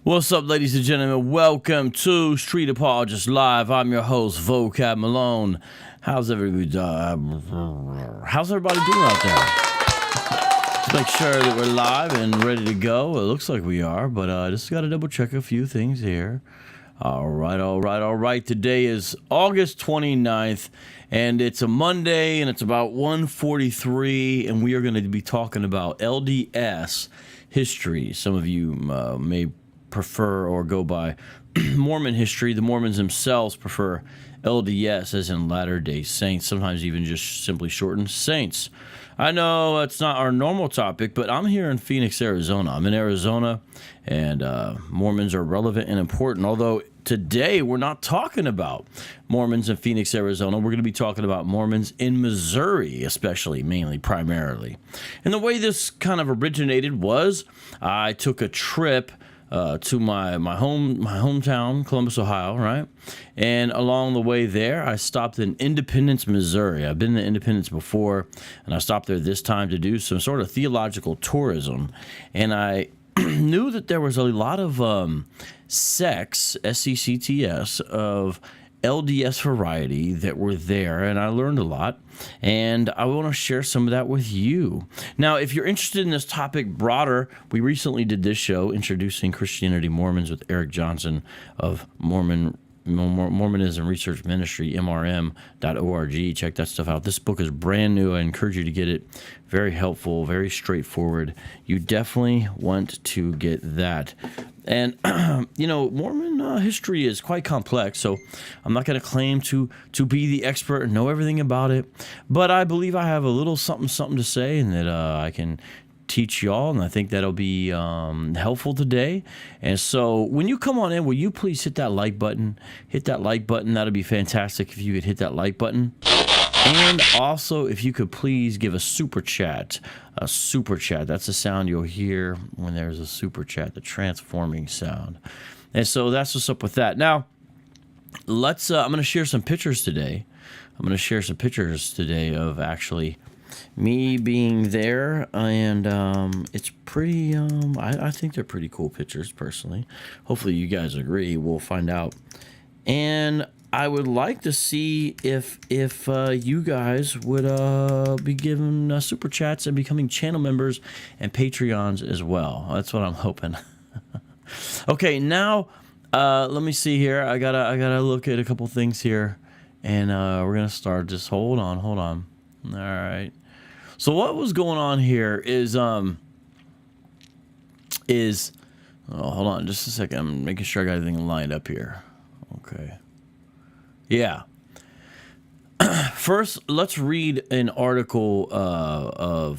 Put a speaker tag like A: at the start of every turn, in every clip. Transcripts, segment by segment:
A: What's up, ladies and gentlemen? Welcome to Street Apologists Live. I'm your host, Vocab Malone. How's everybody doing out there? Let's make sure that we're live and ready to go. It looks like we are, but I just got to double check a few things here. All right. Today is August 29th, and it's a Monday, and it's about 1:43, and we are going to be talking about LDS history. Some of you may prefer or go by Mormon history. The Mormons themselves prefer LDS, as in Latter-day Saints, sometimes even just simply shortened Saints. I know it's not our normal topic, but I'm here in Phoenix, Arizona. I'm in Arizona, and Mormons are relevant and important, although today we're not talking about Mormons in Phoenix, Arizona. We're going to be talking about Mormons in Missouri, especially, mainly, primarily. And the way this kind of originated was I took a trip to my hometown, Columbus, Ohio, right? And along the way there, I stopped in Independence, Missouri. I've been to Independence before, and I stopped there this time to do some sort of theological tourism. And I knew that there was a lot of sects, S-E-C-T-S, of LDS variety that were there, and I learned a lot, and I want to share some of that with you. Now, if you're interested in this topic broader, we recently did this show, Introducing Christianity Mormons, with Eric Johnson of Mormonism Research Ministry, MRM.org. Check that stuff out. This book is brand new. I encourage you to get it. Very helpful, very straightforward. You definitely want to get that. And, Mormon history is quite complex, so I'm not going to claim to be the expert and know everything about it, but I believe I have a little something to say, and that I can teach y'all, and I think that'll be helpful today. And so when you come on in, will you please hit that like button? Hit that like button. That'll be fantastic if you could hit that like button. And also, if you could please give a super chat. A super chat. That's the sound you'll hear when there's a super chat, the transforming sound. And so that's what's up with that. Now, I'm going to share some pictures today. Of actually me being there, and it's pretty, I think they're pretty cool pictures, personally. Hopefully you guys agree. We'll find out. And I would like to see if you guys would be giving super chats and becoming channel members and Patreons as well. That's what I'm hoping. Okay, now let me see here. I gotta look at a couple things here, and we're gonna start. Just hold on. All right. So what was going on here is hold on just a second. I'm making sure I got everything lined up here. Okay. Yeah. First, let's read an article by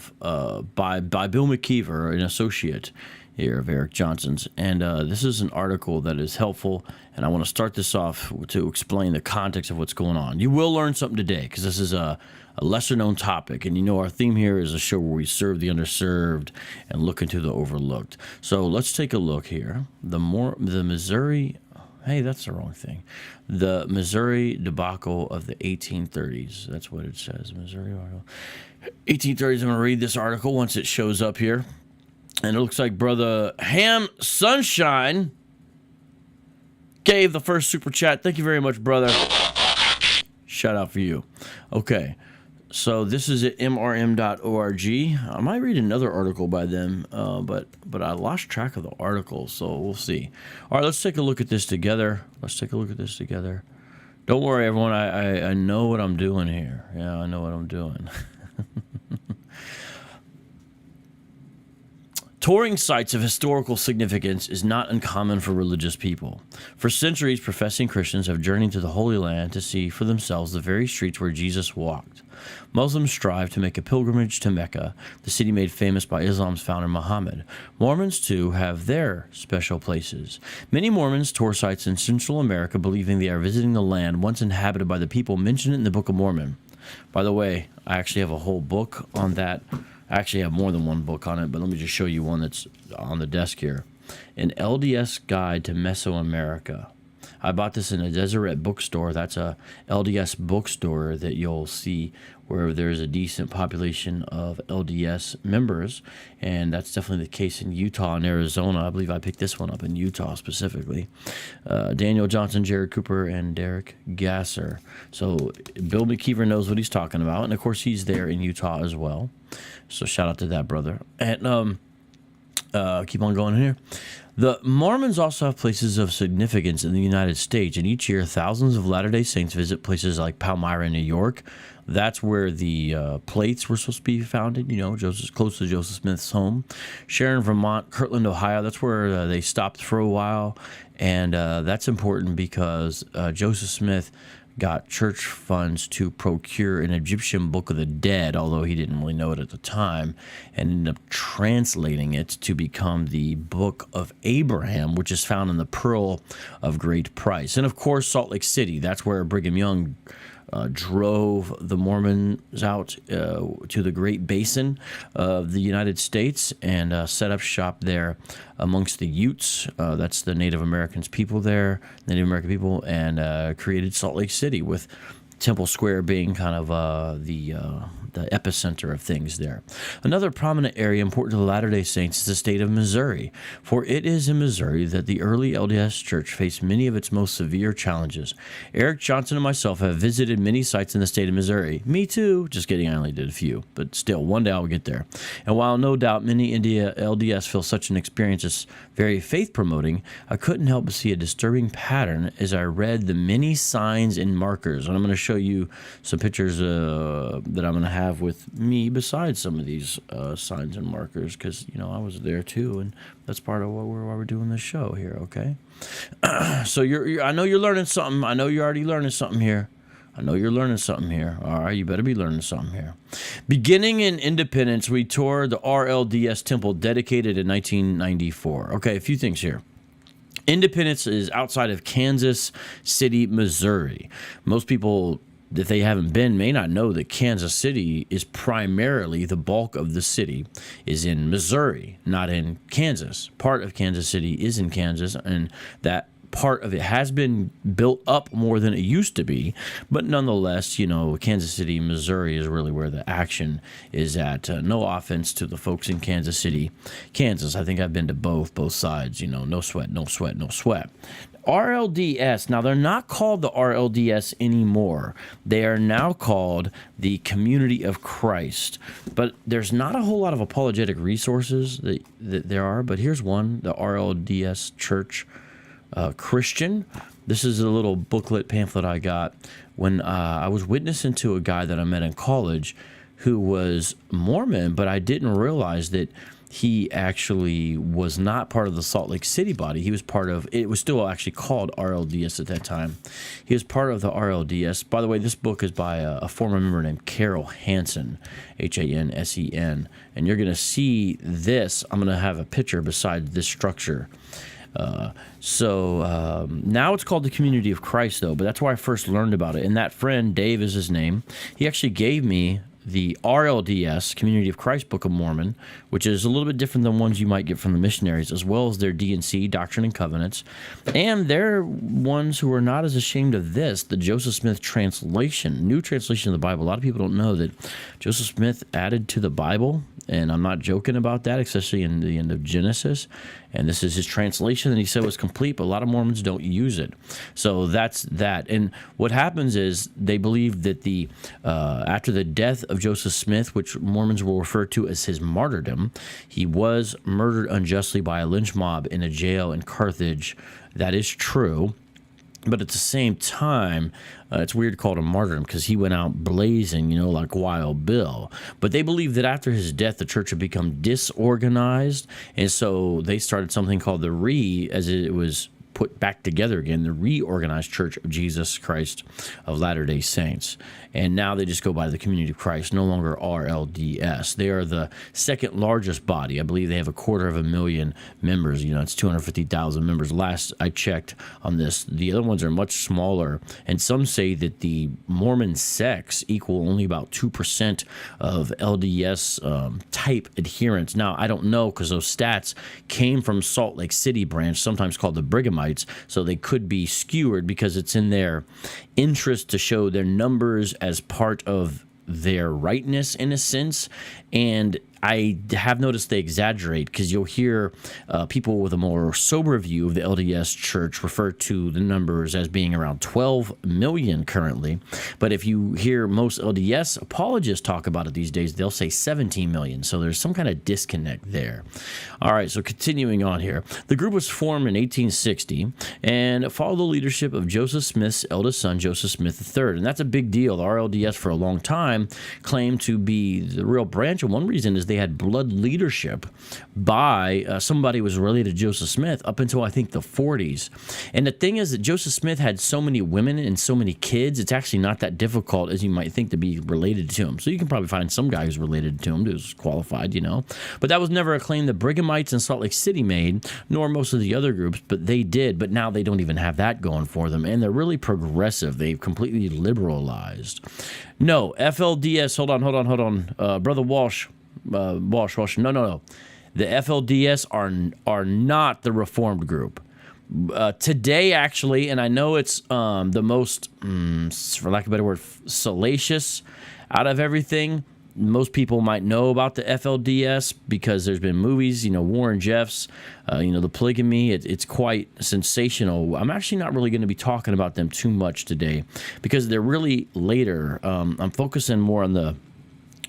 A: Bill McKeever, an associate here of Eric Johnson's, and this is an article that is helpful, and I want to start this off to explain the context of what's going on. You will learn something today, because this is a lesser-known topic, and our theme here is a show where we serve the underserved and look into the overlooked. So let's take a look here. The Missouri... Hey, that's the wrong thing. The Missouri debacle of the 1830s. That's what it says. Missouri article. 1830s. I'm going to read this article once it shows up here. And it looks like Brother Ham Sunshine gave the first super chat. Thank you very much, brother. Shout out for you. Okay. So this is at mrm.org. I might read another article by them, but I lost track of the article, so we'll see. All right, let's take a look at this together. Don't worry, everyone. I know what I'm doing here. Yeah, I know what I'm doing. Touring sites of historical significance is not uncommon for religious people. For centuries, professing Christians have journeyed to the Holy Land to see for themselves the very streets where Jesus walked. Muslims strive to make a pilgrimage to Mecca, the city made famous by Islam's founder Muhammad. Mormons, too, have their special places. Many Mormons tour sites in Central America, believing they are visiting the land once inhabited by the people mentioned in the Book of Mormon. By the way, I actually have a whole book on that. I actually have more than one book on it, but let me just show you one that's on the desk here. An LDS Guide to Mesoamerica I bought this in a Deseret bookstore. That's a LDS bookstore that you'll see where there's a decent population of LDS members, and that's definitely the case in Utah and Arizona. I believe I picked this one up in Utah specifically. Daniel Johnson, Jared Cooper, and Derek Gasser. So Bill McKeever knows what he's talking about, and of course he's there in Utah as well. So shout out to that brother. And keep on going here. The Mormons also have places of significance in the United States, and each year thousands of Latter-day Saints visit places like Palmyra, New York. That's where the plates were supposed to be founded, close to Joseph Smith's home. Sharon, Vermont, Kirtland, Ohio, that's where they stopped for a while, and that's important because Joseph Smith got church funds to procure an Egyptian Book of the Dead, although he didn't really know it at the time, and ended up translating it to become the Book of Abraham, which is found in the Pearl of Great Price. And of course, Salt Lake City, that's where Brigham Young drove the Mormons out to the Great Basin of the United States and set up shop there amongst the Utes. That's the Native American people, and created Salt Lake City, with Temple Square being kind of the epicenter of things there. Another prominent area important to the Latter-day Saints is the state of Missouri, for it is in Missouri that the early LDS Church faced many of its most severe challenges. Eric Johnson and myself have visited many sites in the state of Missouri. Me too. Just kidding, I only did a few, but still, one day I'll get there. And while no doubt many LDS feel such an experience is very faith-promoting, I couldn't help but see a disturbing pattern as I read the many signs and markers. And I'm going to show you some pictures that I'm going to have with me besides some of these signs and markers, because I was there too, and that's part of why we're doing this show here. Okay, so I know you're learning something. I know you're already learning something here. All right, you better be learning something here. Beginning in Independence, we toured the RLDS temple dedicated in 1994. Okay, a few things here. Independence is outside of Kansas City, Missouri. Most people, if they haven't been, may not know that Kansas City is primarily, the bulk of the city is in Missouri, not in Kansas. Part of Kansas City is in Kansas, and that part of it has been built up more than it used to be, but nonetheless, Kansas City, Missouri is really where the action is at. No offense to the folks in Kansas City, Kansas. I think I've been to both sides, no sweat. RLDS, now they're not called the RLDS anymore. They are now called the Community of Christ. But there's not a whole lot of apologetic resources that there are, but here's one, the RLDS Church Christian. This is a little booklet pamphlet I got when I was witnessing to a guy that I met in college who was Mormon, but I didn't realize that he actually was not part of the Salt Lake City body. He was part of, it was still actually called RLDS at that time. He was part of the RLDS. By the way, this book is by a former member named Carol Hansen, Hansen, and you're going to see this. I'm going to have a picture beside this structure. Now it's called the Community of Christ, though, but that's where I first learned about it. And that friend, Dave is his name, he actually gave me the RLDS, Community of Christ Book of Mormon, which is a little bit different than ones you might get from the missionaries, as well as their D&C, Doctrine and Covenants. And they're ones who are not as ashamed of this, the Joseph Smith translation, new translation of the Bible. A lot of people don't know that Joseph Smith added to the Bible, and I'm not joking about that, especially in the end of Genesis. And this is his translation, and he said was complete, but a lot of Mormons don't use it. So that's that. And what happens is they believe that after the death of Joseph Smith, which Mormons will refer to as his martyrdom, he was murdered unjustly by a lynch mob in a jail in Carthage. That is true. But at the same time, it's weird to call it a martyrdom because he went out blazing, like Wild Bill. But they believe that after his death, the church had become disorganized. And so they started something called as it was put back together again, the Reorganized Church of Jesus Christ of Latter-day Saints. And now they just go by the Community of Christ, no longer RLDS. They are the second largest body. I believe they have 250,000 members. It's 250,000 members. Last I checked on this, the other ones are much smaller. And some say that the Mormon sects equal only about 2% of LDS type adherents. Now, I don't know because those stats came from Salt Lake City branch, sometimes called the Brighamites. Brigamites, so they could be skewered because it's in their interest to show their numbers as part of their rightness in a sense. And I have noticed they exaggerate, because you'll hear people with a more sober view of the LDS church refer to the numbers as being around 12 million currently. But if you hear most LDS apologists talk about it these days, they'll say 17 million. So there's some kind of disconnect there. All right, so continuing on here. The group was formed in 1860 and followed the leadership of Joseph Smith's eldest son, Joseph Smith III. And that's a big deal. The RLDS for a long time claimed to be the real branch. And one reason is they had blood leadership by somebody who was related to Joseph Smith up until I think the 40s. And the thing is that Joseph Smith had so many women and so many kids, it's actually not that difficult as you might think to be related to him. So you can probably find some guy who's related to him who's qualified, you know. But that was never a claim the Brigamites in Salt Lake City made, nor most of the other groups, but they did. But now they don't even have that going for them. And they're really progressive. They've completely liberalized. No, FLDS, hold on. Brother Walsh. Walsh. No. The FLDS are not the Reformed group. Today, actually, and I know it's the most, for lack of a better word, salacious out of everything. Most people might know about the FLDS because there's been movies, you know, Warren Jeffs, the polygamy. It's quite sensational. I'm actually not really going to be talking about them too much today because they're really later. I'm focusing more on the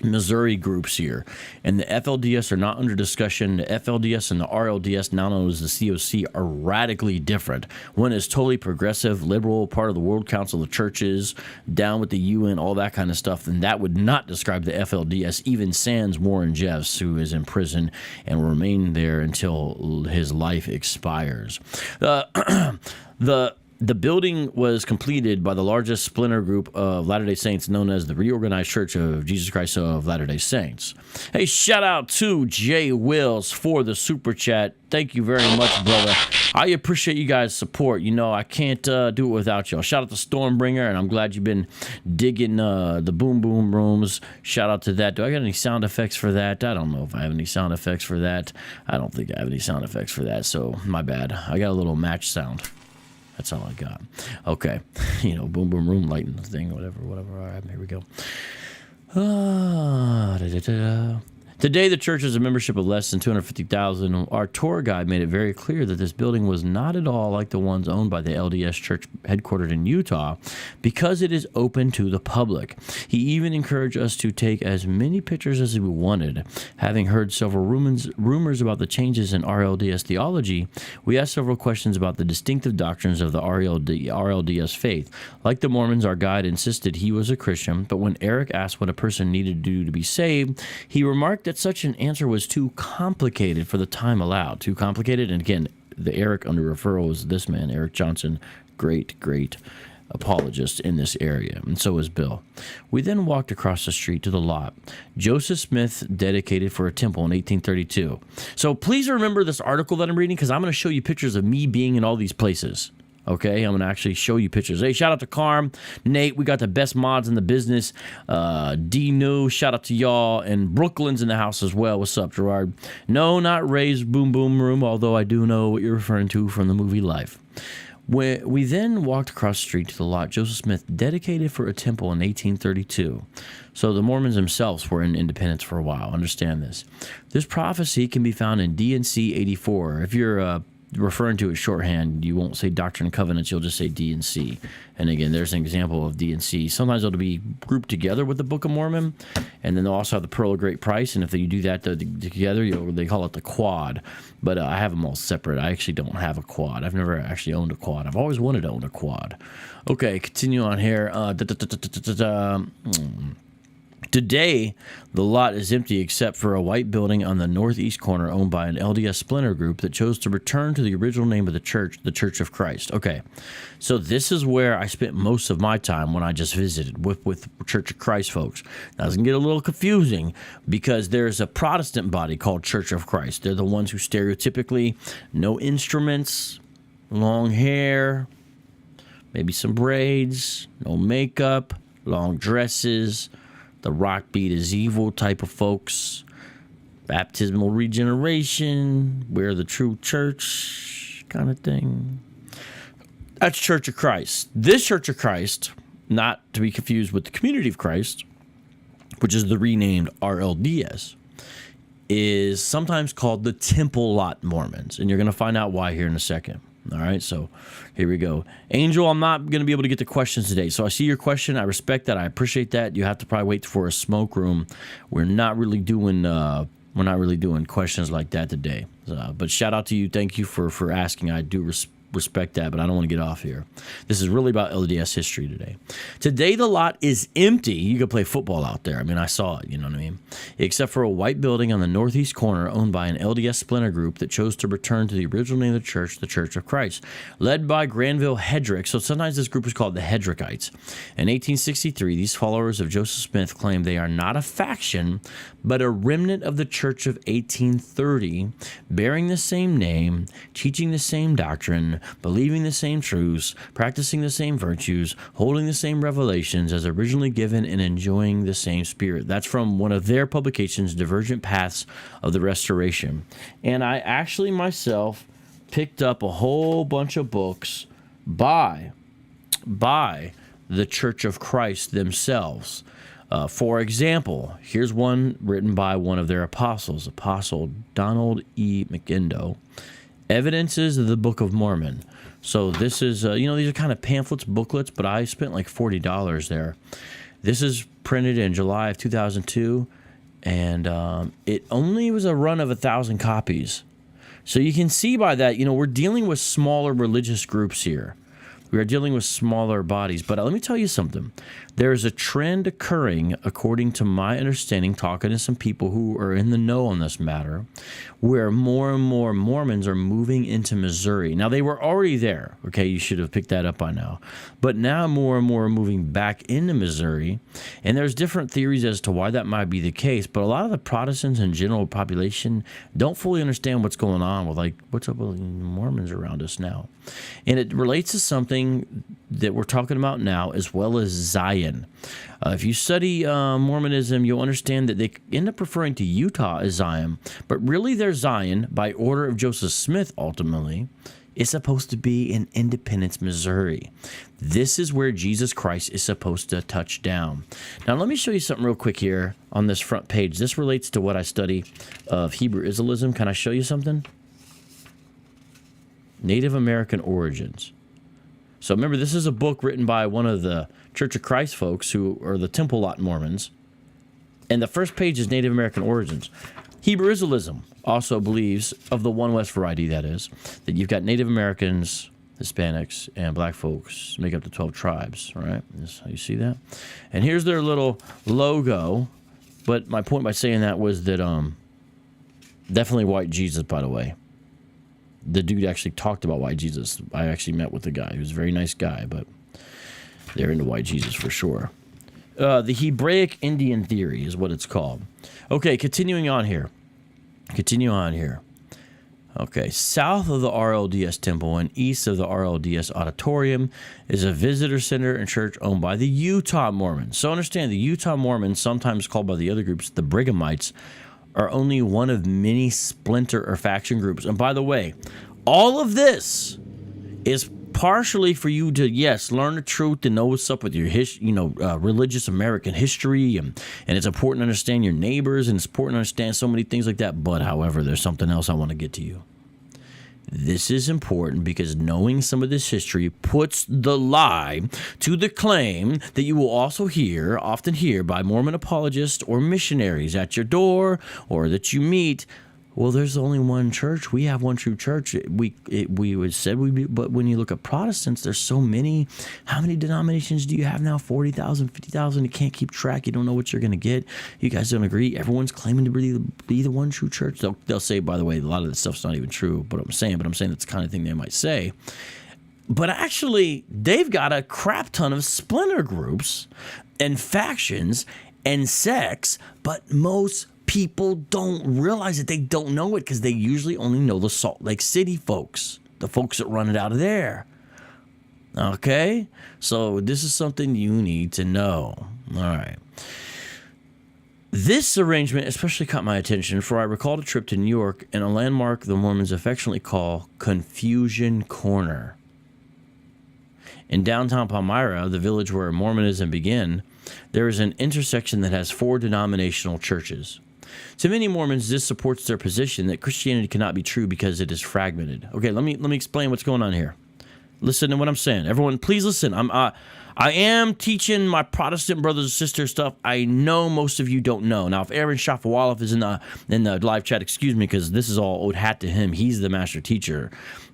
A: Missouri groups here, and the FLDS are not under discussion. The FLDS and the RLDS, now known as the COC, are radically different. One is totally progressive, liberal, part of the World Council of Churches, down with the UN, all that kind of stuff, and that would not describe the FLDS, even sans Warren Jeffs, who is in prison and will remain there until his life expires. The building was completed by the largest splinter group of Latter-day Saints known as the Reorganized Church of Jesus Christ of Latter-day Saints. Hey, shout out to Jay Wills for the super chat. Thank you very much, brother. I appreciate you guys' support. You know, I can't do it without y'all. Shout out to Stormbringer, and I'm glad you've been digging the boom boom rooms. Shout out to that. Do I got any sound effects for that? I don't know if I have any sound effects for that. I don't think I have any sound effects for that, so my bad. I got a little match sound. That's all I got. Okay. Boom, boom, room lighting thing, whatever. All right, here we go. Today, the church has a membership of less than 250,000. Our tour guide made it very clear that this building was not at all like the ones owned by the LDS church headquartered in Utah because it is open to the public. He even encouraged us to take as many pictures as we wanted. Having heard several rumors about the changes in RLDS theology, we asked several questions about the distinctive doctrines of the RLDS faith. Like the Mormons, our guide insisted he was a Christian, but when Eric asked what a person needed to do to be saved, he remarked that such an answer was too complicated for the time allowed. Too complicated? And again, the Eric under referral is this man, Eric Johnson, great apologist in this area, and so is Bill. We then walked across the street to the lot Joseph Smith dedicated for a temple in 1832. So please remember this article that I'm reading, because I'm going to show you pictures of me being in all these places. Okay, I'm going to actually show you pictures. Hey, shout out to Carm, Nate, we got the best mods in the business. D-New, shout out to y'all. And Brooklyn's in the house as well. What's up, Gerard? No, not Ray's Boom Boom Room, although I do know what you're referring to from the movie Life. We then walked across the street to the lot Joseph Smith dedicated for a temple in 1832. So the Mormons themselves were in independence for a while. Understand this. This prophecy can be found in D&C 84. If you're referring to it shorthand, you won't say Doctrine and Covenants, you'll just say D&C. And again, there's an example of D&C. Sometimes it'll be grouped together with the Book of Mormon, and then they'll also have the Pearl of Great Price, and if you do that together, they call it the quad. But I have them all separate. I actually don't have a quad. I've never actually owned a quad. I've always wanted to own a quad. Okay, continue on here. Today, the lot is empty except for a white building on the northeast corner owned by an LDS splinter group that chose to return to the original name of the Church of Christ. Okay, so this is where I spent most of my time when I just visited with Church of Christ folks. Now, it's going to get a little confusing because there's a Protestant body called Church of Christ. They're the ones who stereotypically no instruments, long hair, maybe some braids, no makeup, long dresses, the rock beat is evil type of folks, baptismal regeneration, we're the true church kind of thing. That's Church of Christ. This Church of Christ, not to be confused with the Community of Christ, which is the renamed RLDS, is sometimes called the Temple Lot Mormons. And you're going to find out why here in a second. All right, so here we go. Angel, I'm not going to be able to get to questions today. So I see your question. I respect that. I appreciate that. You have to probably wait for a smoke room. We're not really doing questions like that today. But shout out to you. Thank you for asking. I do respect that, but I don't want to get off here. This is really about LDS history today. Today, the lot is empty. You could play football out there. I mean, I saw it, you know what I mean? Except for a white building on the northeast corner owned by an LDS splinter group that chose to return to the original name of the Church of Christ, led by Granville Hedrick. So sometimes this group is called the Hedrickites. In 1863, these followers of Joseph Smith claim they are not a faction, but a remnant of the Church of 1830, bearing the same name, teaching the same doctrine, believing the same truths, practicing the same virtues, holding the same revelations as originally given, and enjoying the same spirit. That's from one of their publications, Divergent Paths of the Restoration. And I actually myself picked up a whole bunch of books by the Church of Christ themselves. For example, here's one written by one of their apostles, Apostle Donald E. McIndo, Evidences of the Book of Mormon. So this is, these are kind of pamphlets, booklets, but I spent like $40 there. This is printed in July of 2002, and it only was a run of 1,000 copies. So you can see by that, we're dealing with smaller religious groups here. We are dealing with smaller bodies. But let me tell you something. There's a trend occurring, according to my understanding, talking to some people who are in the know on this matter, where more and more Mormons are moving into Missouri. Now, they were already there. Okay, you should have picked that up by now. But now more and more are moving back into Missouri. And there's different theories as to why that might be the case. But a lot of the Protestants and general population don't fully understand what's going on with, like, what's up with Mormons around us now. And it relates to something that we're talking about now, as well as Zion. If you study Mormonism, you'll understand that they end up referring to Utah as Zion, but really their Zion, by order of Joseph Smith ultimately, is supposed to be in Independence, Missouri. This is where Jesus Christ is supposed to touch down. Now, let me show you something real quick here on this front page. This relates to what I study of Hebrew Israelism. Can I show you something? Native American origins. So remember, this is a book written by one of the Church of Christ folks who are the Temple Lot Mormons. And the first page is Native American origins. Hebrew Israelism also believes, of the One West variety that is, that you've got Native Americans, Hispanics, and black folks make up the 12 tribes, right? You see that? And here's their little logo. But my point by saying that was that definitely white Jesus, by the way. The dude actually talked about white Jesus. I actually met with the guy. He was a very nice guy, but they're into white Jesus for sure. The Hebraic Indian theory is what it's called. Okay, continuing on here. Okay, south of the RLDS temple and east of the RLDS auditorium is a visitor center and church owned by the Utah Mormons. So understand, the Utah Mormons, sometimes called by the other groups the Brighamites, are only one of many splinter or faction groups. And by the way, all of this is partially for you to, yes, learn the truth and know what's up with your religious American history, and it's important to understand your neighbors, and it's important to understand so many things like that. But however, there's something else I want to get to you. This is important because knowing some of this history puts the lie to the claim that you will also often hear by Mormon apologists or missionaries at your door, or that you meet. Well, there's only one church. We have one true church. We would said we be, but when you look at Protestants, there's so many. How many denominations do you have now? 40,000, 50,000. You can't keep track. You don't know what you're going to get. You guys don't agree. Everyone's claiming to be the one true church. They'll say, by the way, a lot of this stuff's not even true. But I'm saying that's the kind of thing they might say. But actually, they've got a crap ton of splinter groups and factions and sects. But most people don't realize it. They don't know it because they usually only know the Salt Lake City folks, the folks that run it out of there. Okay? So this is something you need to know. All right. This arrangement especially caught my attention, for I recalled a trip to New York and a landmark the Mormons affectionately call Confusion Corner. in downtown Palmyra, the village where Mormonism began, there is an intersection that has 4 denominational churches. To many Mormons, this supports their position that Christianity cannot be true because it is fragmented. Okay, let me explain what's going on here. Listen to what I'm saying. Everyone, please listen. I am teaching my Protestant brothers and sisters stuff I know most of you don't know. Now, if Aaron Shafawaloff is in the live chat, excuse me, because this is all old hat to him. He's the master teacher.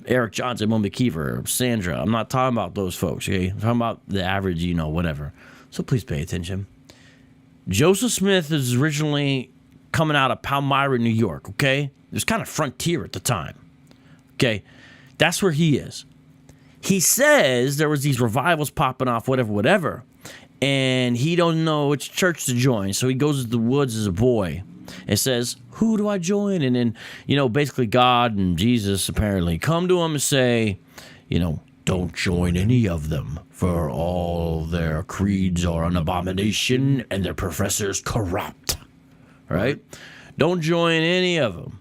A: Eric Johnson, Mo McKeever, Sandra. I'm not talking about those folks, okay? I'm talking about the average, whatever. So please pay attention. Joseph Smith is originally coming out of Palmyra, New York, okay? It was kind of frontier at the time, okay? That's where he is. He says there was these revivals popping off, whatever, and he don't know which church to join, so he goes to the woods as a boy and says, who do I join? And then, basically God and Jesus apparently come to him and say, don't join any of them, for all their creeds are an abomination and their professors corrupt, right? Don't join any of them.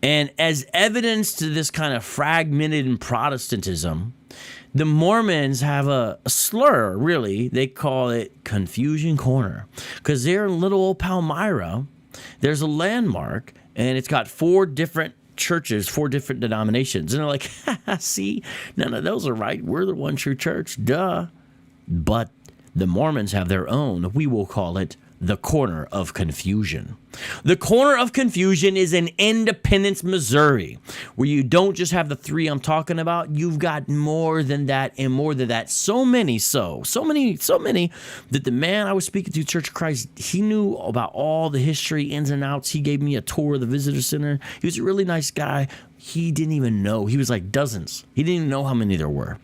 A: And as evidence to this kind of fragmented Protestantism, the Mormons have a slur, really. They call it Confusion Corner. Because there in little old Palmyra, there's a landmark, and it's got 4 different churches, 4 different denominations. And they're like, see, none of those are right. We're the one true church, duh. But the Mormons have their own. We will call it the Corner of Confusion. The Corner of Confusion is in Independence, Missouri, where you don't just have the 3 I'm talking about. You've got more than that and more than that. So many that the man I was speaking to, Church of Christ, he knew about all the history, ins and outs. He gave me a tour of the visitor center. He was a really nice guy. He didn't even know. He was like dozens. He didn't even know how many there were.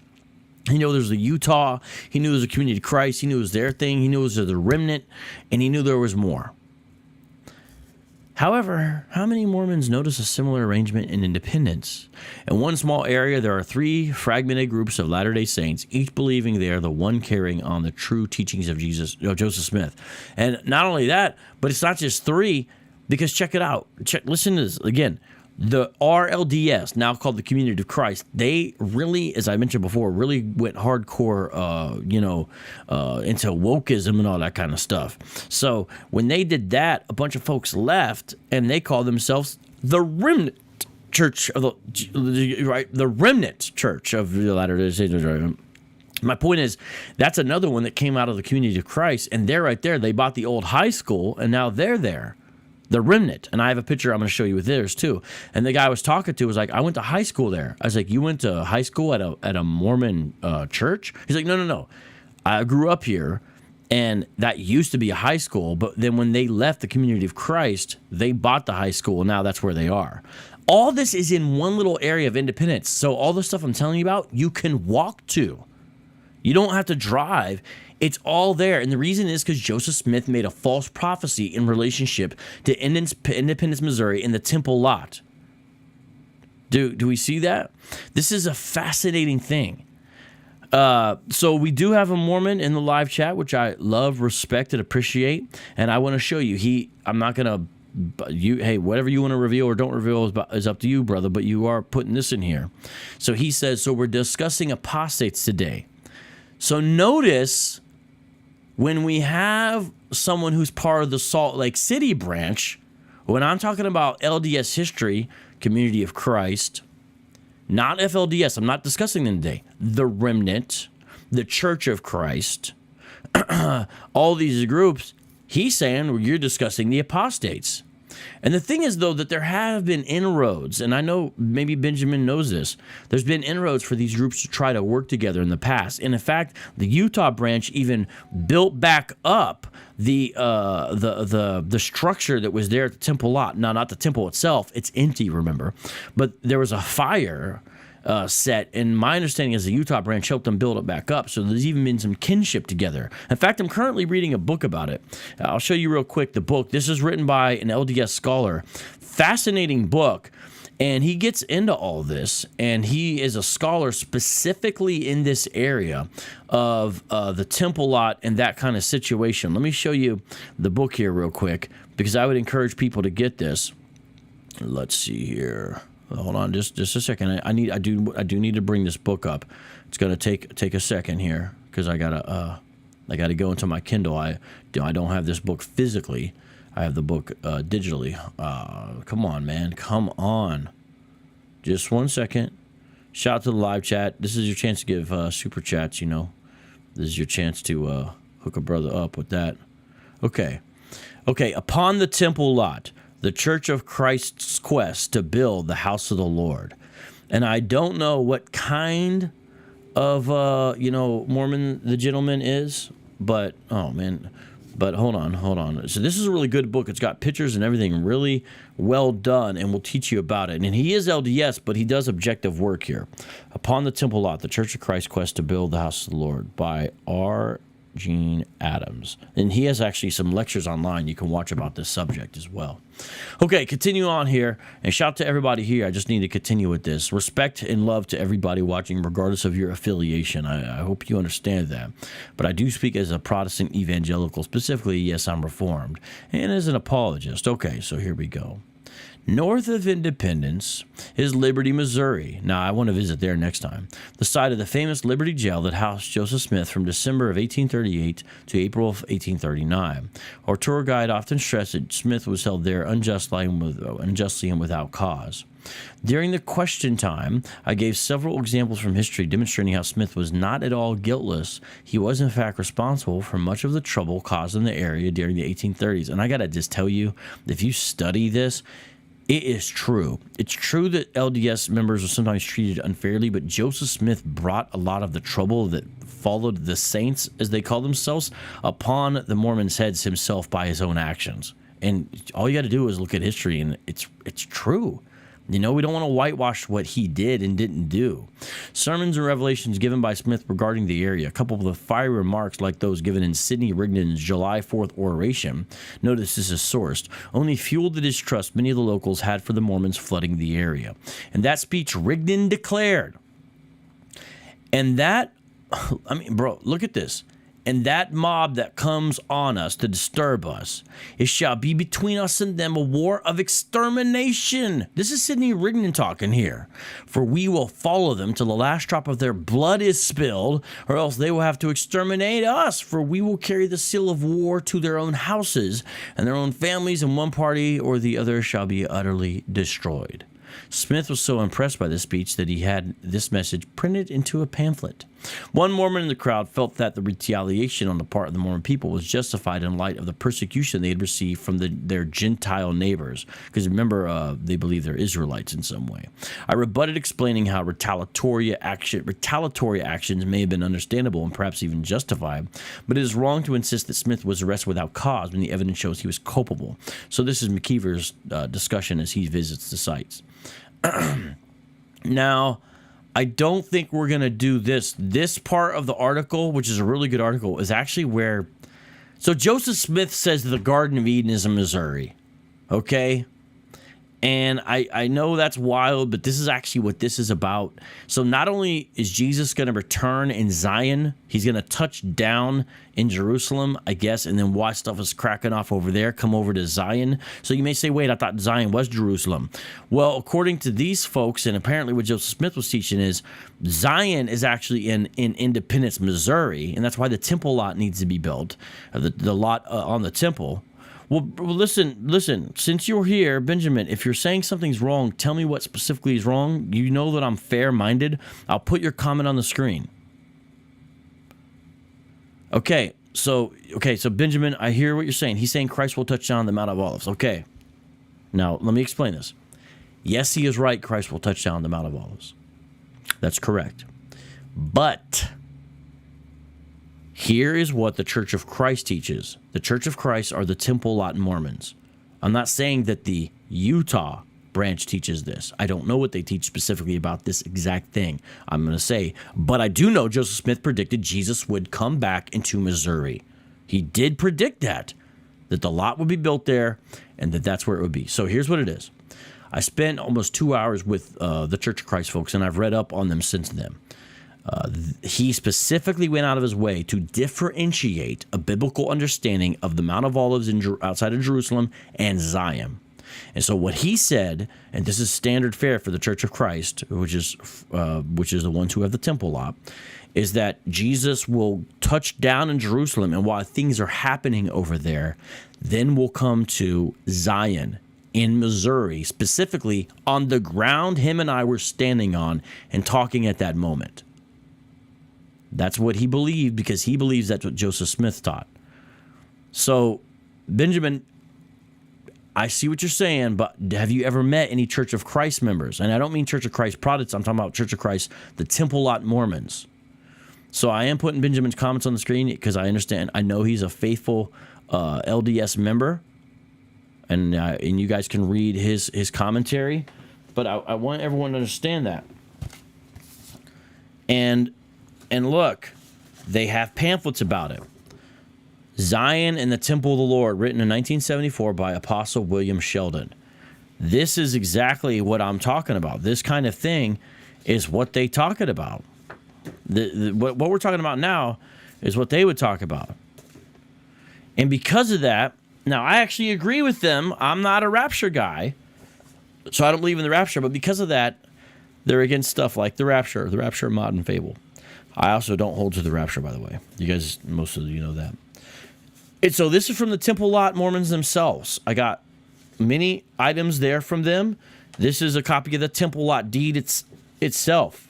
A: He knew there was a Utah. He knew there was a Community of Christ. He knew it was their thing. He knew it was the remnant. And he knew there was more. However, how many Mormons notice a similar arrangement in Independence? In one small area, there are 3 fragmented groups of Latter-day Saints, each believing they are the one carrying on the true teachings of Joseph Smith. And not only that, but it's not just 3, because check it out. Listen to this again. The RLDS, now called the Community of Christ, they really, as I mentioned before, really went hardcore, into wokeism and all that kind of stuff. So when they did that, a bunch of folks left, and they call themselves the Remnant Church of the Remnant Church of the Latter-day Saints. My point is, that's another one that came out of the Community of Christ, and they're right there. They bought the old high school, and now they're there. The Remnant. And I have a picture I'm going to show you with theirs too. And the guy I was talking to was like, I went to high school there. I was like, you went to high school at a Mormon church? He's like, no. I grew up here, and that used to be a high school. But then when they left the Community of Christ, they bought the high school, and now that's where they are. All this is in one little area of Independence. So all the stuff I'm telling you about, you can walk to. You don't have to drive. It's all there. And the reason is because Joseph Smith made a false prophecy in relationship to Independence, Missouri in the Temple lot. Do we see that? This is a fascinating thing. So we do have a Mormon in the live chat, which I love, respect, and appreciate. And I want to show you. I'm not going to... hey, whatever you want to reveal or don't reveal is up to you, brother, but you are putting this in here. So he says, so we're discussing apostates today. So notice... when we have someone who's part of the Salt Lake City branch, when I'm talking about LDS history, Community of Christ, not FLDS, I'm not discussing them today, the Remnant, the Church of Christ, all these groups, he's saying you're discussing the apostates. And the thing is, though, that there have been inroads, and I know maybe Benjamin knows this, there's been inroads for these groups to try to work together in the past. And in fact, the Utah branch even built back up the structure that was there at the temple lot. Now, not the temple itself, it's empty, remember. But there was a fire set, and my understanding is the Utah branch helped them build it back up, so there's even been some kinship together. In fact, I'm currently reading a book about it. I'll show you real quick the book. This is written by an LDS scholar. Fascinating book, and he gets into all this, and he is a scholar specifically in this area of the temple lot and that kind of situation. Let me show you the book here real quick, because I would encourage people to get this. Let's see here. Hold on, just a second. I do need to bring this book up. It's gonna take a second here because I gotta go into my Kindle. I don't have this book physically. I have the book digitally. Come on, man, come on. Just 1 second. Shout out to the live chat. This is your chance to give super chats. You know, this is your chance to hook a brother up with that. Okay. Upon the temple lot, the Church of Christ's quest to build the house of the Lord. And I don't know what kind of, Mormon the gentleman is, but, oh, man. But hold on. So this is a really good book. It's got pictures and everything really well done, and we'll teach you about it. And he is LDS, but he does objective work here. Upon the temple lot, the Church of Christ's quest to build the house of the Lord by R. Gene Adams. And he has actually some lectures online you can watch about this subject as well. Okay, continue on here. And shout out to everybody here. I just need to continue with this. Respect and love to everybody watching, regardless of your affiliation. I hope you understand that. But I do speak as a Protestant evangelical. Specifically, yes, I'm Reformed. And as an apologist. Okay, so here we go. North of Independence is Liberty, Missouri. Now, I want to visit there next time. The site of the famous Liberty Jail that housed Joseph Smith from December of 1838 to April of 1839. Our tour guide often stressed that Smith was held there unjustly and without cause. During the question time, I gave several examples from history demonstrating how Smith was not at all guiltless. He was, in fact, responsible for much of the trouble caused in the area during the 1830s. And I got to just tell you, if you study this, it is true. It's true that LDS members are sometimes treated unfairly, but Joseph Smith brought a lot of the trouble that followed the saints, as they call themselves, upon the Mormons' heads himself by his own actions. And all you got to do is look at history, and it's true. You know, we don't want to whitewash what he did and didn't do. Sermons and revelations given by Smith regarding the area, coupled with fiery remarks like those given in Sidney Rigdon's July 4th oration, notice this is sourced, only fueled the distrust many of the locals had for the Mormons flooding the area. In that speech, Rigdon declared, and that, I mean, bro, look at this. And that mob that comes on us to disturb us, it shall be between us and them a war of extermination. This is Sidney Rigdon talking here. For we will follow them till the last drop of their blood is spilled, or else they will have to exterminate us. For we will carry the seal of war to their own houses, and their own families, and one party or the other shall be utterly destroyed. Smith was so impressed by this speech that he had this message printed into a pamphlet. One Mormon in the crowd felt that the retaliation on the part of the Mormon people was justified in light of the persecution they had received from their Gentile neighbors. Because remember, they believe they're Israelites in some way. I rebutted, explaining how retaliatory actions may have been understandable and perhaps even justified, but it is wrong to insist that Smith was arrested without cause when the evidence shows he was culpable. So this is McKeever's discussion as he visits the sites. Now, I don't think we're going to do this. This part of the article, which is a really good article, is actually where... So Joseph Smith says the Garden of Eden is in Missouri. Okay? And I know that's wild, but this is actually what this is about. So not only is Jesus going to return in Zion, he's going to touch down in Jerusalem, I guess, and then watch stuff is cracking off over there, come over to Zion. So you may say, wait, I thought Zion was Jerusalem. Well, according to these folks, and apparently what Joseph Smith was teaching is, Zion is actually in Independence, Missouri, and that's why the temple lot needs to be built, the lot on the temple. Well, listen, since you're here, Benjamin, if you're saying something's wrong, tell me what specifically is wrong. You know that I'm fair-minded. I'll put your comment on the screen. Okay, so Benjamin, I hear what you're saying. He's saying Christ will touch down on the Mount of Olives. Okay. Now, let me explain this. Yes, he is right. Christ will touch down on the Mount of Olives. That's correct. But here is what the Church of Christ teaches. The Church of Christ are the Temple Lot Mormons. I'm not saying that the Utah branch teaches this. I don't know what they teach specifically about this exact thing. I'm going to say, but I do know Joseph Smith predicted Jesus would come back into Missouri. He did predict that the lot would be built there and that's where it would be. So here's what it is. I spent almost 2 hours with the Church of Christ folks, and I've read up on them since then. He specifically went out of his way to differentiate a biblical understanding of the Mount of Olives outside of Jerusalem and Zion. And so what he said, and this is standard fare for the Church of Christ, which is the ones who have the temple lot, is that Jesus will touch down in Jerusalem, and while things are happening over there, then we'll come to Zion in Missouri, specifically on the ground him and I were standing on and talking at that moment. That's what he believed, because he believes that's what Joseph Smith taught. So, Benjamin, I see what you're saying, but have you ever met any Church of Christ members? And I don't mean Church of Christ Protestants, I'm talking about Church of Christ, the Temple Lot Mormons. So I am putting Benjamin's comments on the screen because I understand. I know he's a faithful LDS member, and you guys can read his commentary. But I want everyone to understand that. And look, they have pamphlets about it. Zion and the Temple of the Lord, written in 1974 by Apostle William Sheldon. This is exactly what I'm talking about. This kind of thing is what they talking about. What we're talking about now is what they would talk about. And because of that, now I actually agree with them. I'm not a rapture guy, so I don't believe in the rapture. But because of that, they're against stuff like the rapture modern fable. I also don't hold to the rapture, by the way. You guys, most of you know that. And so this is from the Temple Lot Mormons themselves. I got many items there from them. This is a copy of the Temple Lot deed itself.